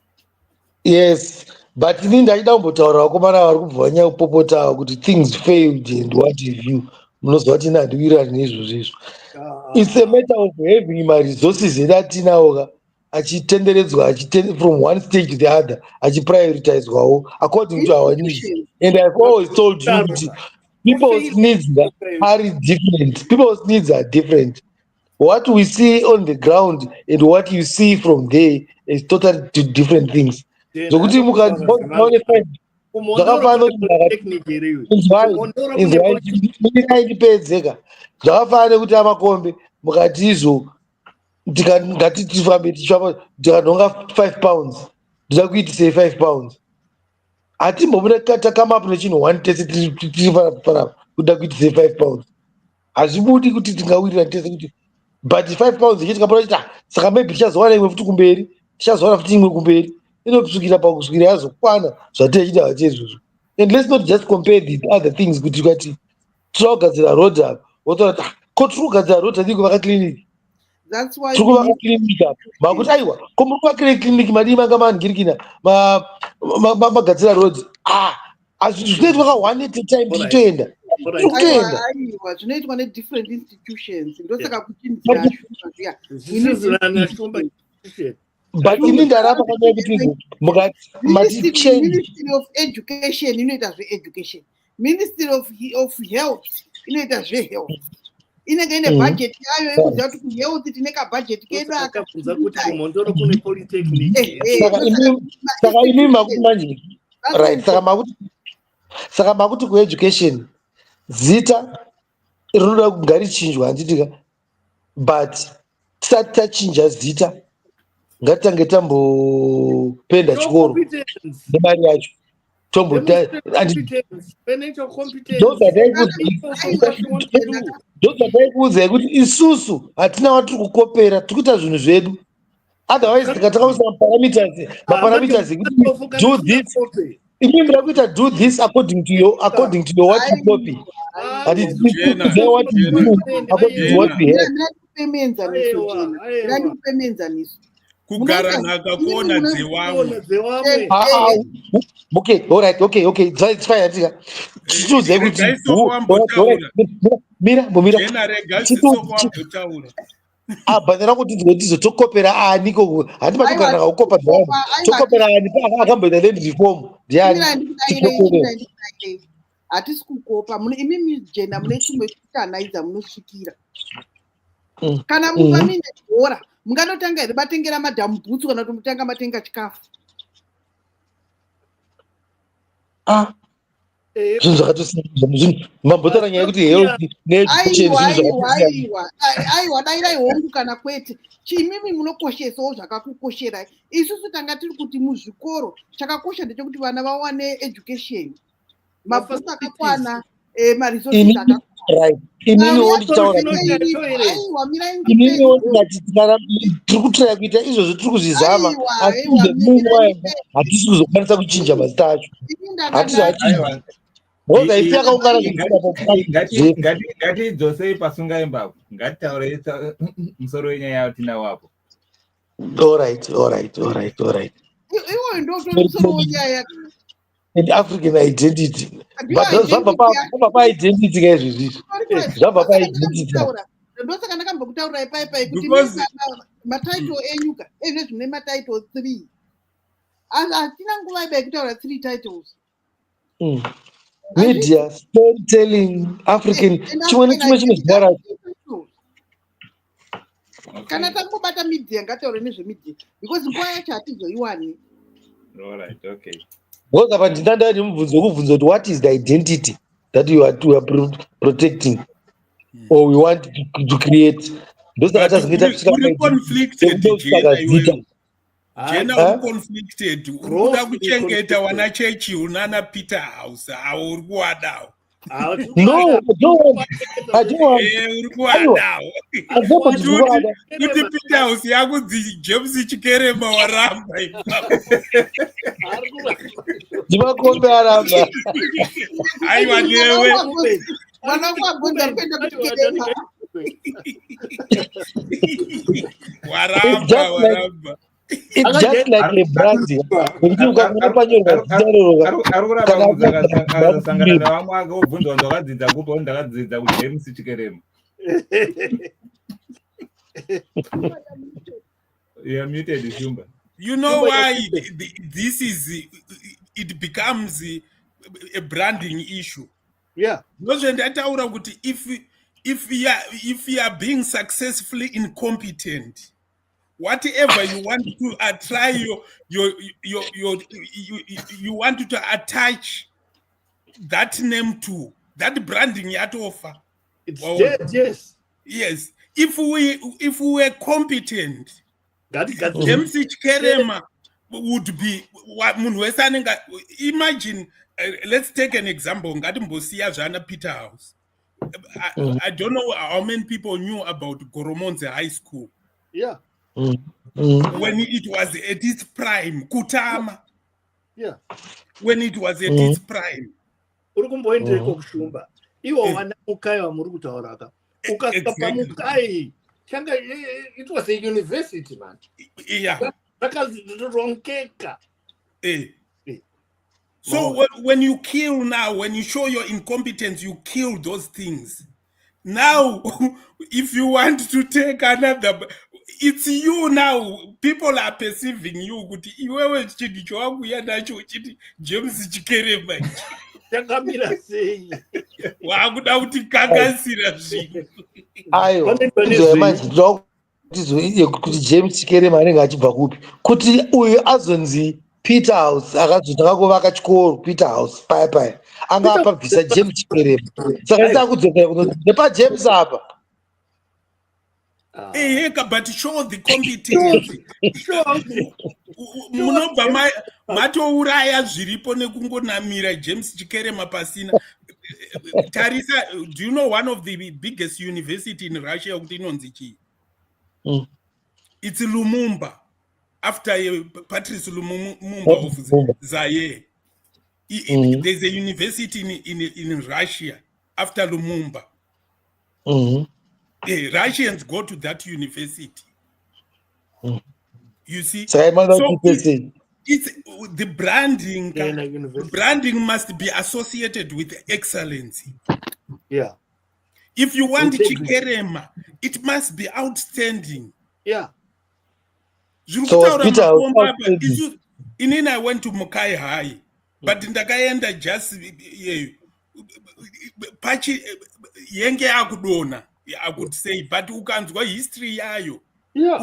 Yes, but ini ndaida kumbotaura vakomana vari kubva nyaya kupopota kuti things failed and what have you. Munozwa kuti ndandiwirani nezvozvo izvo. It's a matter of having my resources edu atinawo ka achitenderedzwa from one stage to the other achiprioritizwawo according to our needs. And I've always told you that people's needs are different. People's needs are different. What we see on the ground and what you see from there is totally two different things. Zvokuti mukaone zvakafanana ndipedzeka zvakafanana nekuti amakombe mukati izvo ngatifambe tikanhonga 5 pounds ndida kuitisei 5 pounds hatimbomuna takamapo nechinhu 1 tese tiri panapa kuda kuitisei 5 pounds hazvibudi kuti tingawirira tese kuti but 5 pounds ichitika pano chita saka maybe tichazowana imwe futi kumberi tichazowana futi imwe kumberi inokusvikira pakusvikira yazokwana zvatechida vacheizvozvo. And let's not just compare the other things kuti tikati tirakugadzira road up wotaura ko tiri kugadzira road tiri kuvaka clinic. That's why tiri kuvaka clinic apa makuti aiwa ko muri kuvakire clinic madii manga mangirikina magadzira road zvinoitwa ka 1 at a time tichitoenda aiwa zvinoitwa nedifferent institutions ndosaka kuchinzira but ini ndaramba kanyaya kuti mukati Ministry of Education inoita zveeducation, Ministry of Health inoita zvehealth, inenge ine budget yayo yekuziva kuti kuhealth tine kabudget kedu akafunza kuti kumondoro kune polytechnic. Saka imi makuti manje right saka makuti kueducation zita rinoda kugara richinjwa handitika but tisati tachinja zita ngatitange tambopenda chikoro nemari yacho ndozvataikuudzai kuti isusu hatina watiri kukopera tiri kuita zvinhu zvedu otherwise tikatakaisa maparameters ekuti do this imi mira kuita do this according to your what you copy but it's what you do according to what we have. Kugara nhaka kuona dzewamwe. Okay, all right, okay, it's fine. Chituze kuti mira bandera kuti ndizotokopera ani ko hati patogara kukopa dzavo tokopera ani akamboita land reform ndiani hatisi kukopa imi mijena mune chimwe kutanaiza munosvikira kana mufamine bhora munganotanga here batengera madhamu bhutsu kana kuti mutanga matenga chikafu zvinhu zvakatosiyana mambotara nyaya yekuti aiwa dairai hongu kana kwete chimimi munokoshesawo zvakakukosherai isusu tanga tiri kuti muzvikoro chakakosha ndechekuti vana vawane education mabhuku akakwana maresources akakwana tiri kutraya kuita izvozvo tiri kuzvizama asi hatisi kuzokwanisa kuchinja mazita acho hatisi achinja rozaisi yakaungana ngatidzosei pasungaimbapo ngatitaurei musoro wenyaya yayo tinawapo. Alright. iwoyo ndotomusoro wenyaya and African identity. But zvabva paidentity kaizvozvizvi zvabva paidentity ndosaka ndakambokutaurira ipaipai kuti matitle enyuka ezvinezvi mune matitle 3 hatina nguva ibai kutaura 3 titles media storytelling African chimwe nechimwe chinozvara kana tangobata media ngataure nezvemedia because nguva yacho hatizoiwani. Because apa ndinanda nemubvunzo wekubvunza kuti what is the identity that we are protecting or we want to create. Ndosaka tazoita jena conflicted unoda kuchengeta wana chechi unana Peter House uri kuwadawo. No, I don't kuti Peter House yakudzi James Chikerema waramba ndimakombe aramba aiwa newe mwana wagonza kwenda kuchikerema waramba. It's just like a brand. Arikuramusangana nevamwe akobvunzwa ndakadzidza kupa ndakadzidza kuJames Chikerema. You are muted, Shumba. You know Shumba, why you're this is, it becomes a branding issue. Yeah. If you are being successfully incompetent, whatever you want to try you want to attach that name to that branding yet offer. It's Well, dead, yes. yes. If we were competent, That James Kerema would be munhu wese anenge. Imagine, let's take an example. Ngati Mbosiya Zvana Peter House. I don't know how many people knew about Goromonze High School. Yeah. When it was at its prime, Kutama. Yeah. When it was at its prime. Uri kumboendeko kushumba. Iwo wana mukai wamuri kutaura aka. Ukasika pamukai. Changa it was a university, man. Yeah. Rongeka. So when you kill now, when you show your incompetence, you kill those things. Now, if you want to take another, it's you now. People are perceiving you. James Chikerema. Chakamira sei. Wakuda kuti kagasira zvinhu. Aiwa, kuti James Chikerema anenge achibva kupi, kuti uyu azonzi Peter House akazotanga kuvaka chikoro Peter House paya anga apabvisa James Chikerema, saka takudzokera kunoti nepaJames apa. But show the competence. Munobva matouraya zviripo nekungonamira James Chikerema pasina. Tarisa, do you know one of the biggest university in Russia kuti inonzi chii? It's Lumumba, after Patrice Lumumba of Zaire. There's a university in Russia after Lumumba. Russians go to that university. You see, so it's the branding. The branding must be associated with excellency. Yeah. If you want Chikerema, it must be outstanding. Yeah. So Peter, I went to Mukai High, but in the Gayenda just Pachi Yenge Akudona, I could say, but who can't go history yayo. Yeah.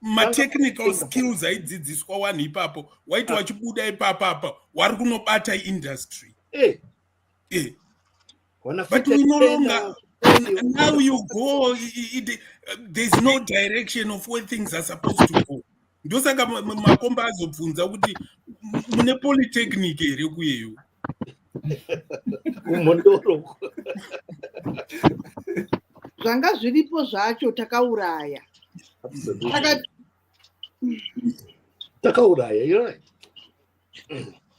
My technical skills I did this one ipapo. Why to watch Buddha papa? What kuno bata industry? But we no longer. Now you go. There's no direction of where things are supposed to go. Those are makomba azobvunza kuti mune polytechnic here kuyeyo. Zvanga zviripo zvacho takauraya. Takauraya, you're right.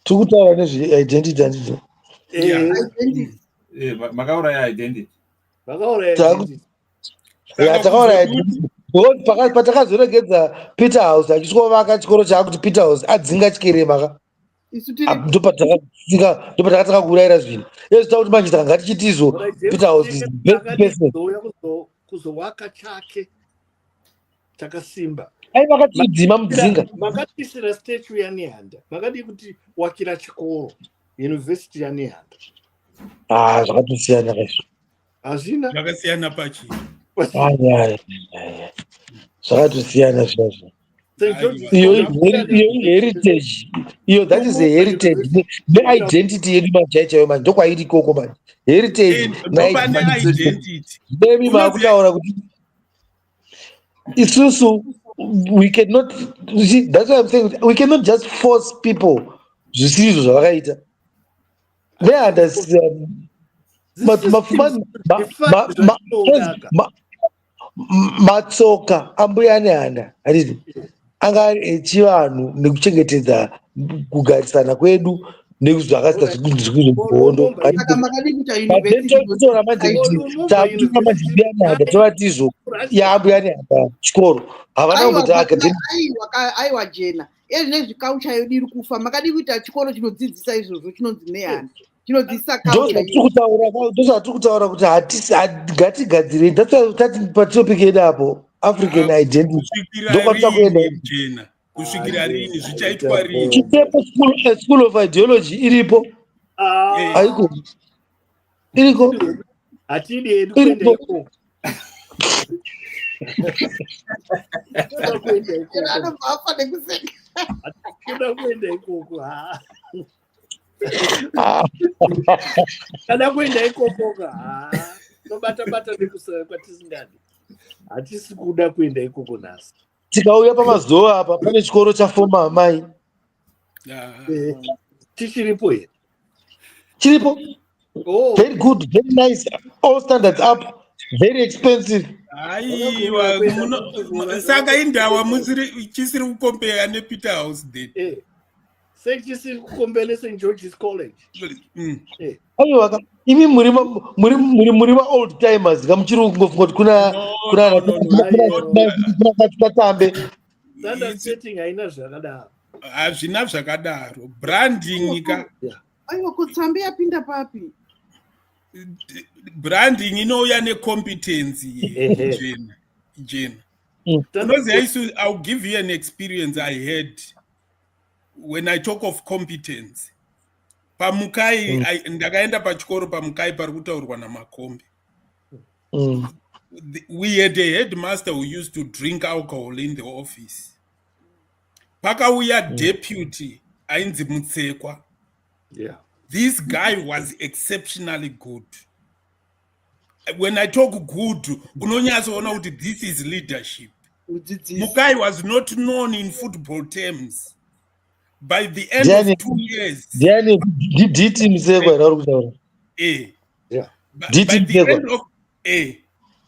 Tukutaura nezve identity and Identity. Makauraya identity. Takauraya identity. Pakati patakazorengedza Peter House achisvika chikoro chaakuti Peter House adzinga Chikerema ka. Ndopatakataka kuurayira zvinhu. Ezvita kuti manje ngatichitizo Peter House is the best person. Kuzowaka chake chakasimba. Ai vakatidzima mudzinga. Makatisira statue yaNehanda. Makadi kuti wakira chikoro university yaNehanda. Zvakatosiyana kaizvo. Hazvina? Zvakasiyana pachi. Zvakatosiyana zvazvo. Heritage. That is a heritage. The identity yedu machaichayo manje ndokwairi ikoko manje. Heritage identity. Baby makutaura kuti isusu we cannot, you see, that's why I'm saying we cannot just force people zvisizvo zvavakaita. They understand. Matsoka ambuya neHanda handiti anga echivanhu nekuchengetedza kugarisana kwedu nekuzvakasita zvikuzogondo. Tora manje kuti takutuka majimbi yaNehanda tovatizvo yaambuya neHanda chikoro havana kuti aiwa jena nezvikaucha yedu iri kufa makadi kuita chikoro chinodzidzisa izvozvo chinonzi neHanda chinodzidzisa ndozvatiri kutaura kuti ngatigadzirei tati patopiki yedu apo African identity. Kusvikira rini zvichaitwa rini? Chitepo school of ideology iripo. Haiko. Iriko. Atidi edu kwenda iko. Kwenda iko. Kana kwenda ikoko tobata nekusara kwatisingadi. Hatisi kuda kwenda ikoko nhasi. Tikauya pamazuva apa pane chikoro chafoma amai. Chichiripo here. Chiripo. Oh, very good, very nice. All standards up. Very expensive. Saka indawa chisiri kukombea nePeter House then. Chisiri kukombea St. George's College. Aiwa, imi muri ma old timers kamuchiri kungofunga kuna tambe. Standard setting haina zvakadaro. Hazvina zvakadaro. Branding ka. Aiwa, kutsambe yapinda papi? Branding inouya necompetence jena. I'll give you an experience I had when I talk of competence. Pamukai ndakaenda pachikoro pamukai pari kutaurwa naMakombe. We had a headmaster who used to drink alcohol in the office. Pakauya deputy ainzi Mutsekwa. Yeah. This guy was exceptionally good. When I talk good, unonyasoona kuti this is leadership. Mukai was not known in football terms. By the end of 2 years,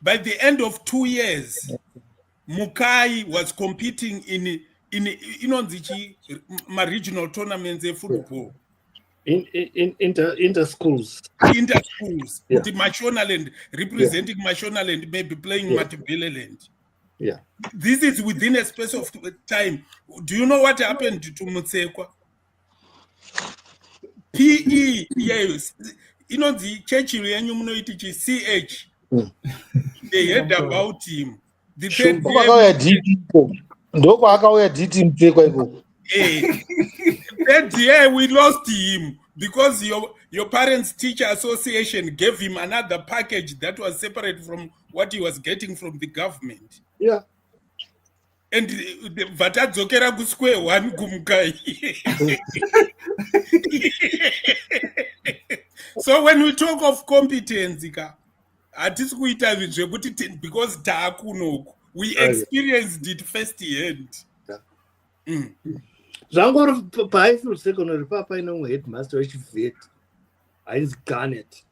by the end of 2 years, Mukai was competing in regional tournaments of football. Inter schools. Yeah. The Mashonaland, representing Mashonaland, maybe playing Matabeleland. Yeah. This is within a space of time. Do you know what happened to Mutsekwa? PE, yes. The church CH. They heard about him. The third year we lost him because your parents' teacher association gave him another package that was separate from what he was getting from the government. Yeah. And the vatadzokera ku square one kumukai. So when we talk of competence, because we experienced it firsthand. Zvangori paHighfield Secondary papa ino headmaster wechivet ainzi Garnet.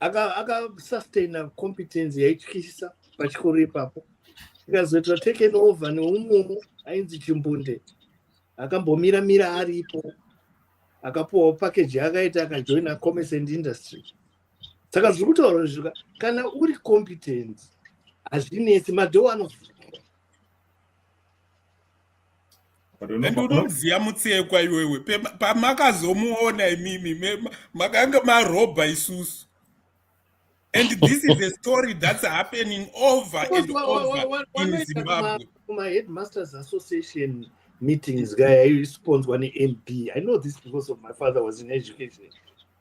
Aka sustain competence yaityisa pachikoro ipapo. Ikazoitwa taken over neumwe ainzi Chimbunde. Akambomira aripo. Akapuwa package yakaita akajoina commerce and industry. Saka zviri kutaura zvuka kana uri competent hazvinesi madhoo anovhurwa. And unoziva Mutsekwa iwewe pamakazomuona imimi makanga marobha isusu. And this is a story that's happening over and over in Zimbabwe. My headmasters association meetings guy I sponsor one MP. I know this because of my father was in education.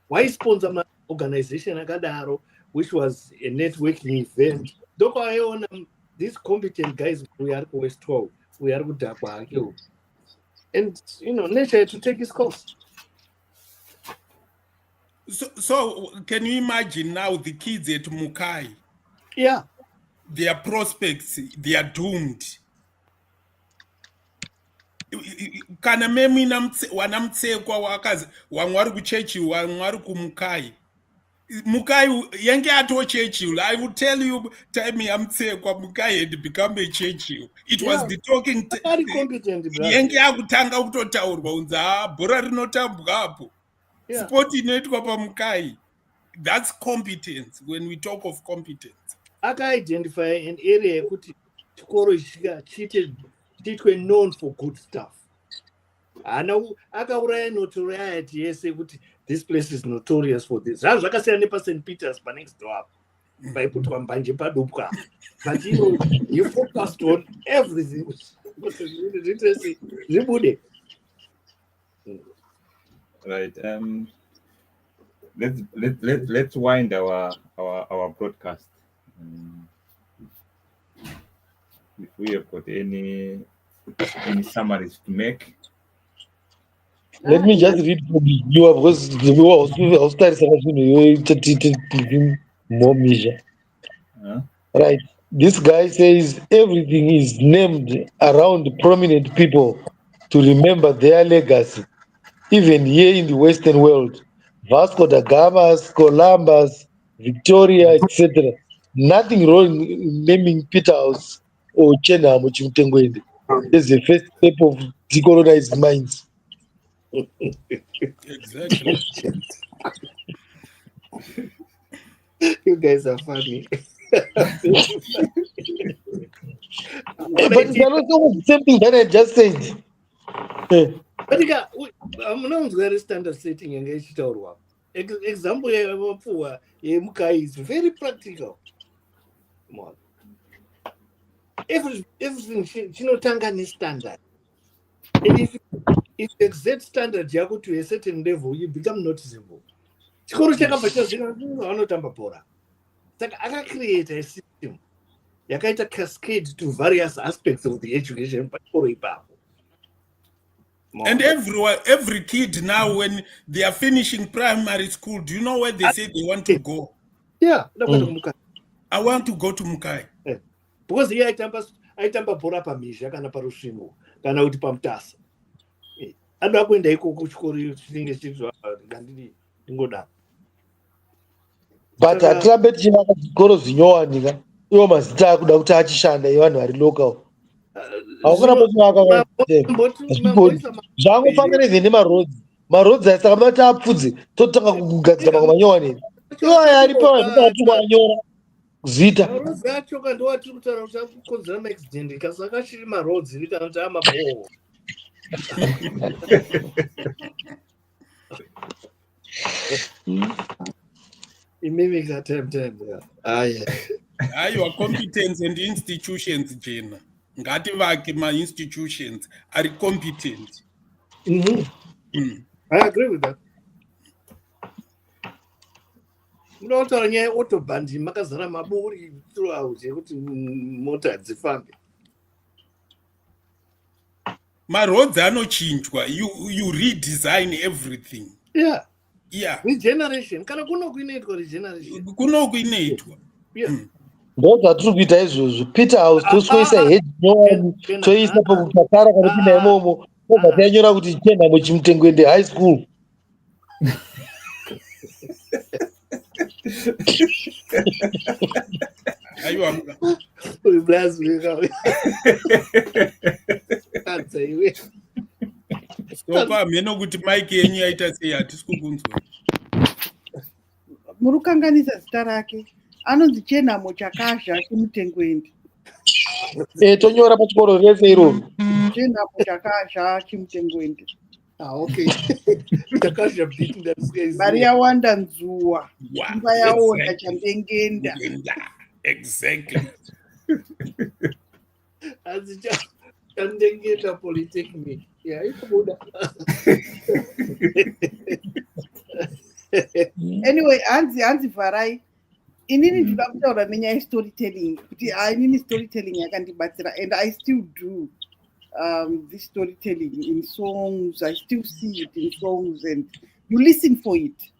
Why sponsor my organization akadaro, which was a networking event. Doko I own these competent guys we are West 12. We are good at. And nature to take his course. So can you imagine now the kids at Mukai? Yeah. Their prospects, they are doomed. Kana memi wanamtsekwa wakazi wangwari kuchechi wangwari kumukai. Mukai yange ato Churchill. I will tell you time yamtsekwa Mukai had become a Churchill. It was the talking yange akutanga kutotaurwa unza bhora rinotambwa apo. Sport inoitwa paMukai. That's competence when we talk of competence. Aka identify an area yekuti chikoro chitwe known for good stuff. Akauraya notoriety yese kuti this place is notorious for this. Zvakasiyana nepa St. Peter's pa next door. vaiputwa mbanje padupwa, but you focused on everything kuti zviite zvibude. Right. Let's wind our broadcast. If we have got any summaries to make. Let me just read from you because I'll start more measure. Right. This guy says everything is named around prominent people to remember their legacy. Even here in the Western world, Vasco da Gama, Columbus, Victoria, etc. Nothing wrong in naming Peter House or Chenamo Chimtengwende. It's the first step of decolonized minds. Exactly. You guys are funny. But it's also the same thing that I just said. But I'm not very standard setting and example is very practical. Everything chinotanga standard. And if you exert standard yako to a certain level, you become noticeable. Chikoro chakabva vanotamba bhora. Saka akacreate a system yakaita cascade to various aspects of the education pachikoro ipapo. And every kid now, when they are finishing primary school, do you know where they say they want to go? Yeah, I want to go to Mukai. Because here aitamba bhora pamizha kana parusvingo kana kuti pamutasa. Anoda kuenda ikoko kuchikoro chinenge chiri ngandiri ndingodaro. But atirambe tichivaka zvikoro zvinyowanika iwo mazita akuda kuti achishanda evanhu vari local. Zvangofanana izve nemarodzi asi saka mati apfudze totanga kugadzira mamwe manyowanini iwo aya aripo anotaatuka anyora zita marodzi acho kandiwo atiri kutaura kuti akukonzera maaccident kasaka achiri marodzi kana kuti amabhoo. Mimic attempt. Your competence and institutions, Jena. Ngativake my institutions are competent. I agree with that. Unotaura nyaya autobahn makazara maburi throughout yekuti mota hadzifambi. Maroads anochinjwa. You redesign everything. Yeah. Regeneration. Kana kuno kuinoitwa regeneration. Kuno kuinoitwa. ndo zvatiri kuita izvozvo. Peter House tosvikoisa head nyowani toisa pakukatara kanopinda imomo obva tanyora kuti chenhamo Chimutengwende high school. Meno kuti Mike yenyu yaita sei hatisi kukunzwa. Murukanganisa zita rake. Anonzi Chenhamo Chakazha Chimutengwende. Tonyora pachikoro rese iroro. Chenhamo Chakazha Chimutengwende. Okay. Chakazha beating that says. Maria Wanda Nzuwa. Imba yaona Chandengenda. Exactly. As Chandengenda Polytechnic. Yeah, it's good. Anyway, Anzi Varai. Inini ndoda kutaura nenyaya yestorytelling kuti inini storytelling yakandibatsira and I still do this storytelling in songs. I still see it in songs and you listen for it.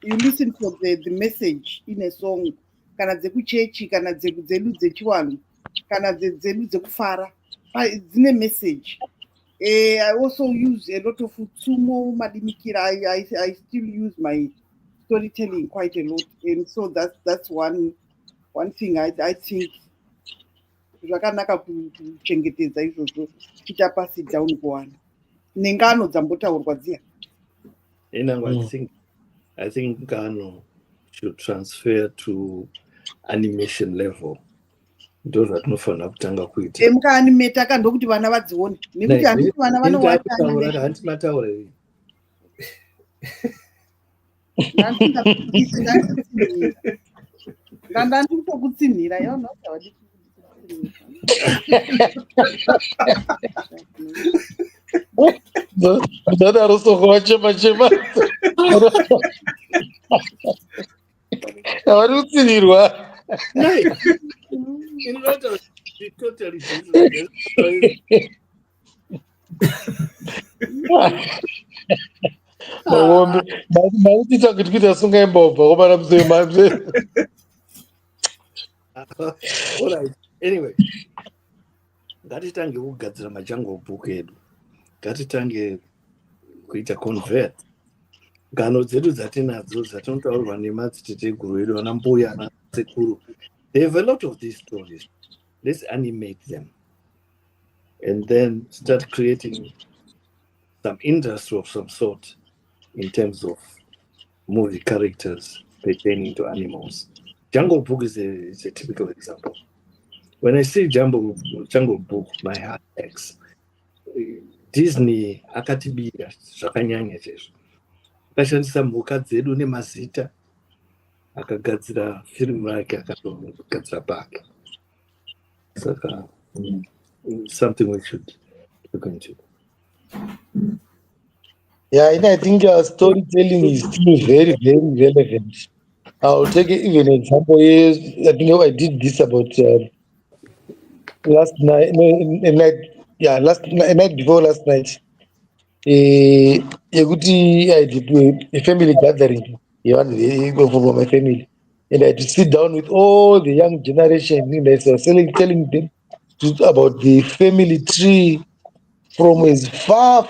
You listen for the message in a song. Kana dzekuchechi kana dzedu dzechiwanhu kana dzedu dzekufara dzine message. I also use a lot of tsumo madimikira. I still use my storytelling quite a lot, and so that's one thing I think zvakanaka kuchengetedza izvozvo tichapasi down kuwana nengano dzambotaurwa dziya. I think ngano should transfer to animation level. Ndo zvatinofanira kutanga kuita. Mukaanimeta ka ndokuti vana vadzione nekuti handiti vana vanowata handiti mataura here. Nganda ndikutsinhira yona kuti ndadaro soko vachema havari kutsinirwa. Totally different. Maombe maitita kuti kuita sungaimbaubva komana musema. All right. Anyway, ngatitange kugadzira majungle book edu, ngatitange kuita convert ngano dzedu dzatinadzo dzatinotaurirwa nemadziteteguru edu ana mbuya ana sekuru. They have a lot of these stories. Let's animate them and then start creating some industry of some sort in terms of movie characters pertaining to animals. Jungle Book is a typical example. When I say Jungle Book, my heart aches. Disney akatibira zvakanyanya chaizvo. Akashandisa mhuka dzedu nemazita akagadzira firimu yake akatogadzira pake. Saka something we should look into. Yeah, and I think storytelling is still very, very relevant. I'll take even an example. I think I did this about last night. A night before last night. I did a family gathering. For my family, and I had to sit down with all the young generation. And I was telling them about the family tree from as far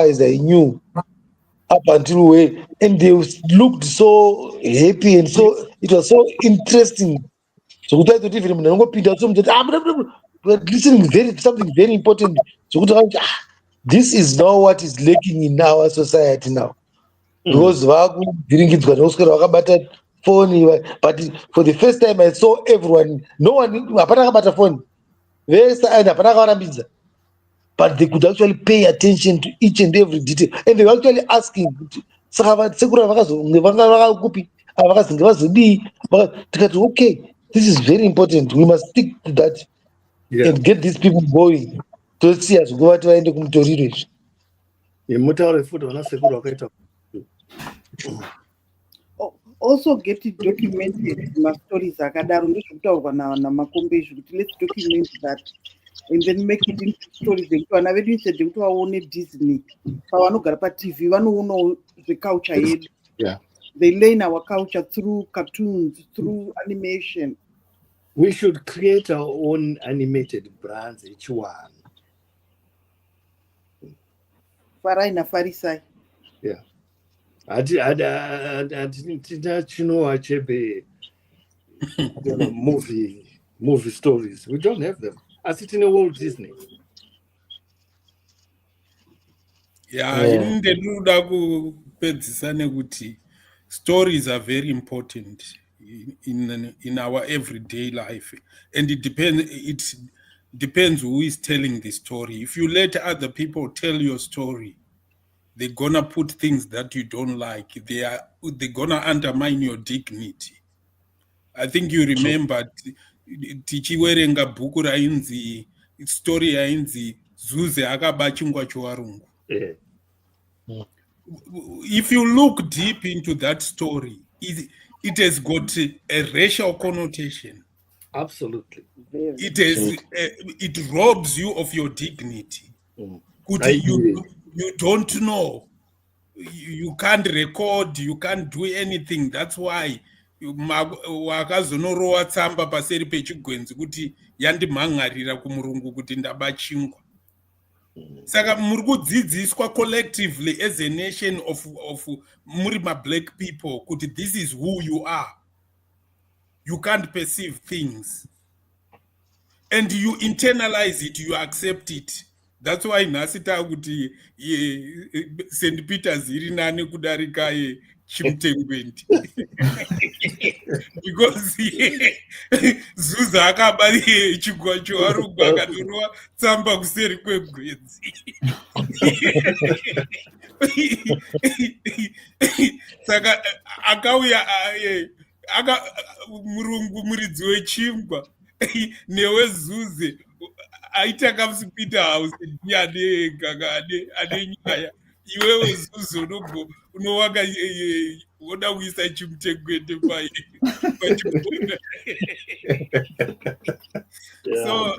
as I knew up until where, and they looked so happy and so it was so interesting. So we to different listening something very important. So this is now what is lacking in our society now. Because phone, but for the first time I saw everyone, no one about a phone. But they could actually pay attention to each and every detail, and they were actually asking, okay, this is very important. We must stick to that and get these people going. To see us go to end also get it documented. My stories akadaro ndizvokutaurwa namakombeji kuti let's document that and then make it into stories. Vana vedu instead yekuti vaone Disney pavanogara paTV vanoonawo culture yedu. They learn our culture through cartoons, through animation. We should create our own animated brands, each one. Farai na Farisai. Yeah. I don't know, movie stories. We don't have them. I sit in a Walt Disney. Yeah, ndinoda kupedzisa nekuti stories are very important in our everyday life, and it depends who is telling the story. If you let other people tell your story, they're gonna put things that you don't like. They're gonna undermine your dignity. I think you remember tichiwerenga bhuku rainzi story yainzi Zuze akaba chingwa chevarungu. If you look deep into that story, it has got a racial connotation. Absolutely. It robs you of your dignity. You don't know. You can't record, you can't do anything. That's why wakazonorowa tsamba paseri pechigwenzi kuti yandimhangarira kumurungu kuti ndaba chingwa. Saka muri kudzidziswa collectively as a nation of muri black people kuti this is who you are. You can't perceive things. And you internalize it, you accept it. That's why nhasi takuti St. Peter's iri nane kudarika Chimtengwendi. Because Zuza akabari chigwa chevarungu akatorwa tsamba kuseri kwegwenzi. Saka akauya murungu muridzi wechingwa newezuze aita kamusipita house ndiane gaga ane nyaya iwewe zuze unowanga woda kuisa chimutengwete pachibona. So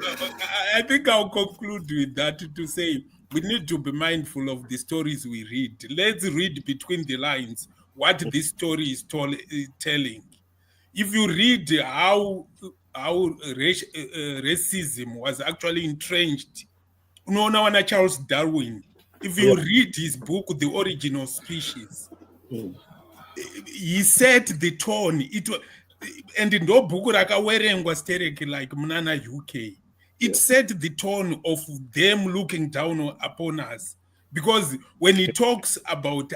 I think I'll conclude with that to say we need to be mindful of the stories we read. Let's read between the lines what this story is telling. If you read how racism was actually entrenched, unoona wana Charles Darwin. If you read his book, The Origin of Species, he set the tone. And ndo bhuku rakawerengwa stereki like munana UK. It set the tone of them looking down upon us, because when he talks about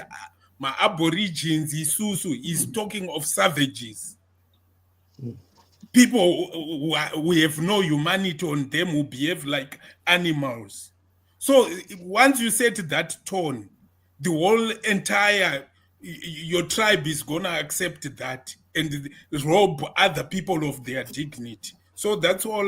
my aborigines, he's talking of savages, people who have no humanity on them, who behave like animals. So once you set that tone, the whole entire your tribe is gonna accept that and rob other people of their dignity. So that's all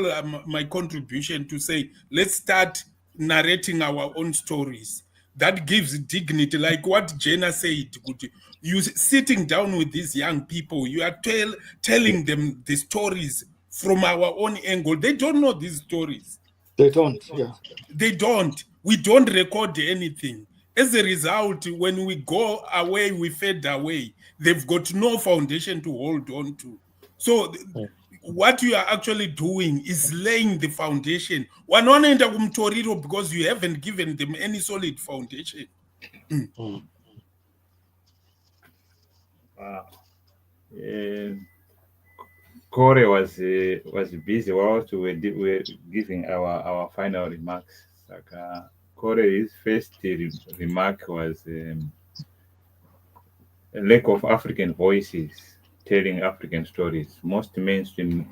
my contribution to say. Let's start narrating our own stories. That gives dignity, like what Jenna said. You sitting down with these young people, you are telling them the stories from our own angle. They don't know these stories. They don't, yeah. They don't. We don't record anything. As a result, when we go away, we fade away. They've got no foundation to hold on to. So what you are actually doing is laying the foundation. Wanoenda kumtoriro because you haven't given them any solid foundation. Wow. Corey was busy whilst we were giving our final remarks. Like Corey's first remark was a lack of African voices telling African stories. Most mainstream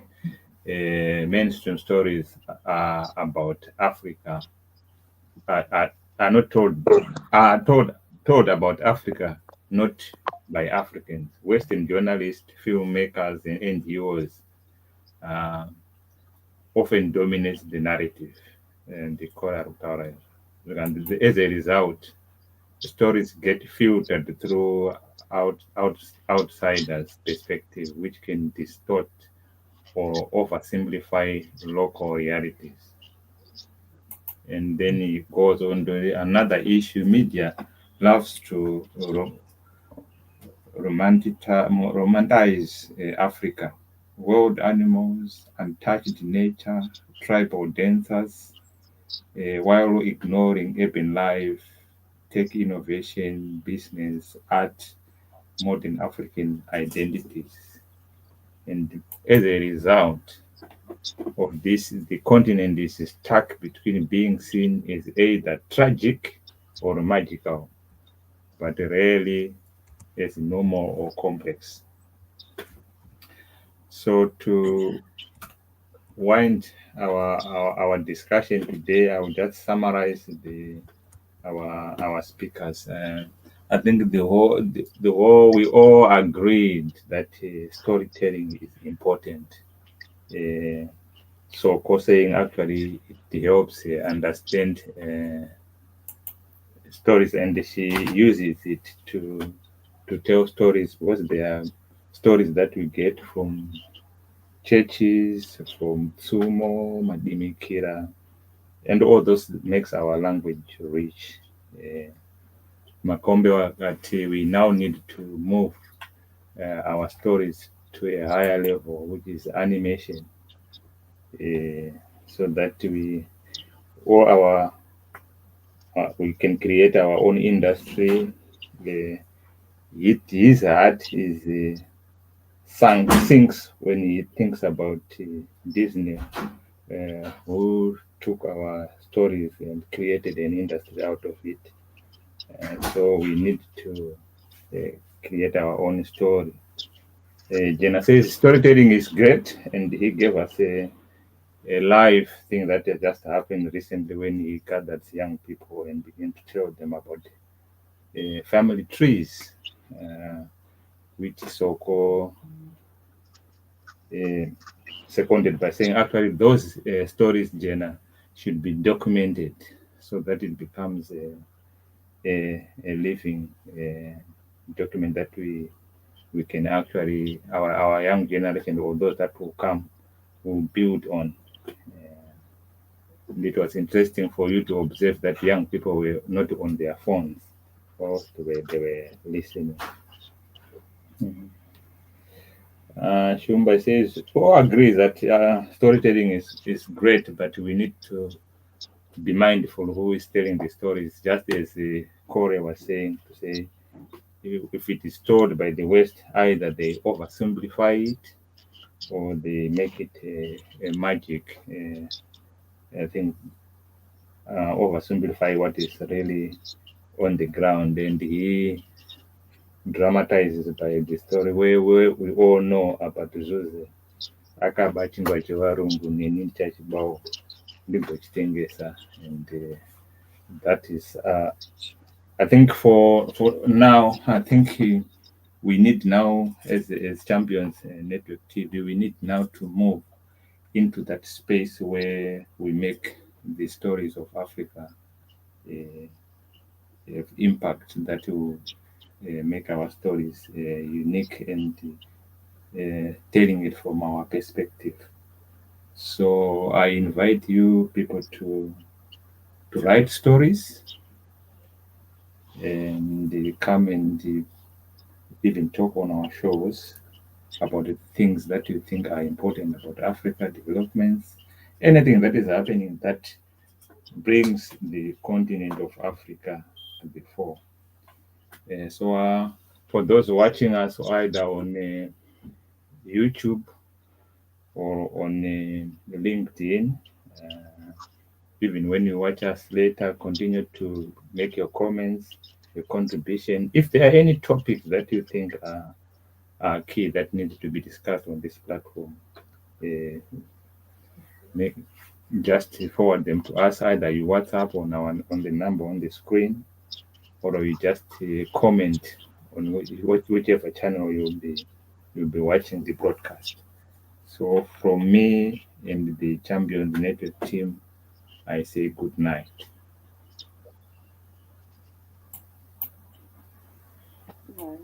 stories are about Africa are not told about Africa, not by Africans. Western journalists, filmmakers, and NGOs often dominate the narrative and the color. And as a result, stories get filtered through outsiders' perspective, which can distort or oversimplify local realities. And then he goes on to another issue. Media loves to romanticize Africa, wild animals, untouched nature, tribal dancers, while ignoring urban life, tech innovation, business, art, modern African identities. And as a result of this, the continent is stuck between being seen as either tragic or magical, but rarely as normal or complex. So to wind our discussion today, I will just summarize our speakers. I think the whole we all agreed that storytelling is important. So co-saying actually it helps understand stories, and she uses it to tell stories because they are stories that we get from churches, from Sumo, Madimikira, and all those makes our language rich. Makombe wakati we now need to move our stories to a higher level, which is animation, so that all our we can create our own industry. His heart is sinks when he thinks about Disney, who took our stories and created an industry out of it. So we need to create our own story. Jenna says storytelling is great, and he gave us a live thing that had just happened recently when he gathered young people and began to tell them about family trees, which so-called seconded by saying actually those stories, Jenna, should be documented so that it becomes a living document that we can actually our young generation or those that will come will build on. It was interesting for you to observe that young people were not on their phones, or they were listening. Shumba says, all agree that storytelling is great, but we need to be mindful who is telling the stories. Just as Corey was saying, to say if it is told by the West, either they oversimplify it or they make it a magic. I think oversimplify what is really on the ground, and he dramatizes by the story where we all know about Zuze akabatingwa chevarungu neni ndichachibawo ndigochitengesa, and that is I think for now I think we need now as champions network TV, we need now to move into that space where we make the stories of Africa have impact that will make our stories unique and telling it from our perspective. So I invite you people to write stories and come and even talk on our shows about the things that you think are important about Africa developments, anything that is happening that brings the continent of Africa to the fore. So for those watching us either on YouTube or on LinkedIn, even when you watch us later, continue to make your comments, your contribution. If there are any topics that you think are key that need to be discussed on this platform, uh, make, just forward them to us. Either you WhatsApp on the number on the screen, or you just comment on whichever channel you'll be watching the broadcast. So from me and the Champions Network team, I say good night. Right.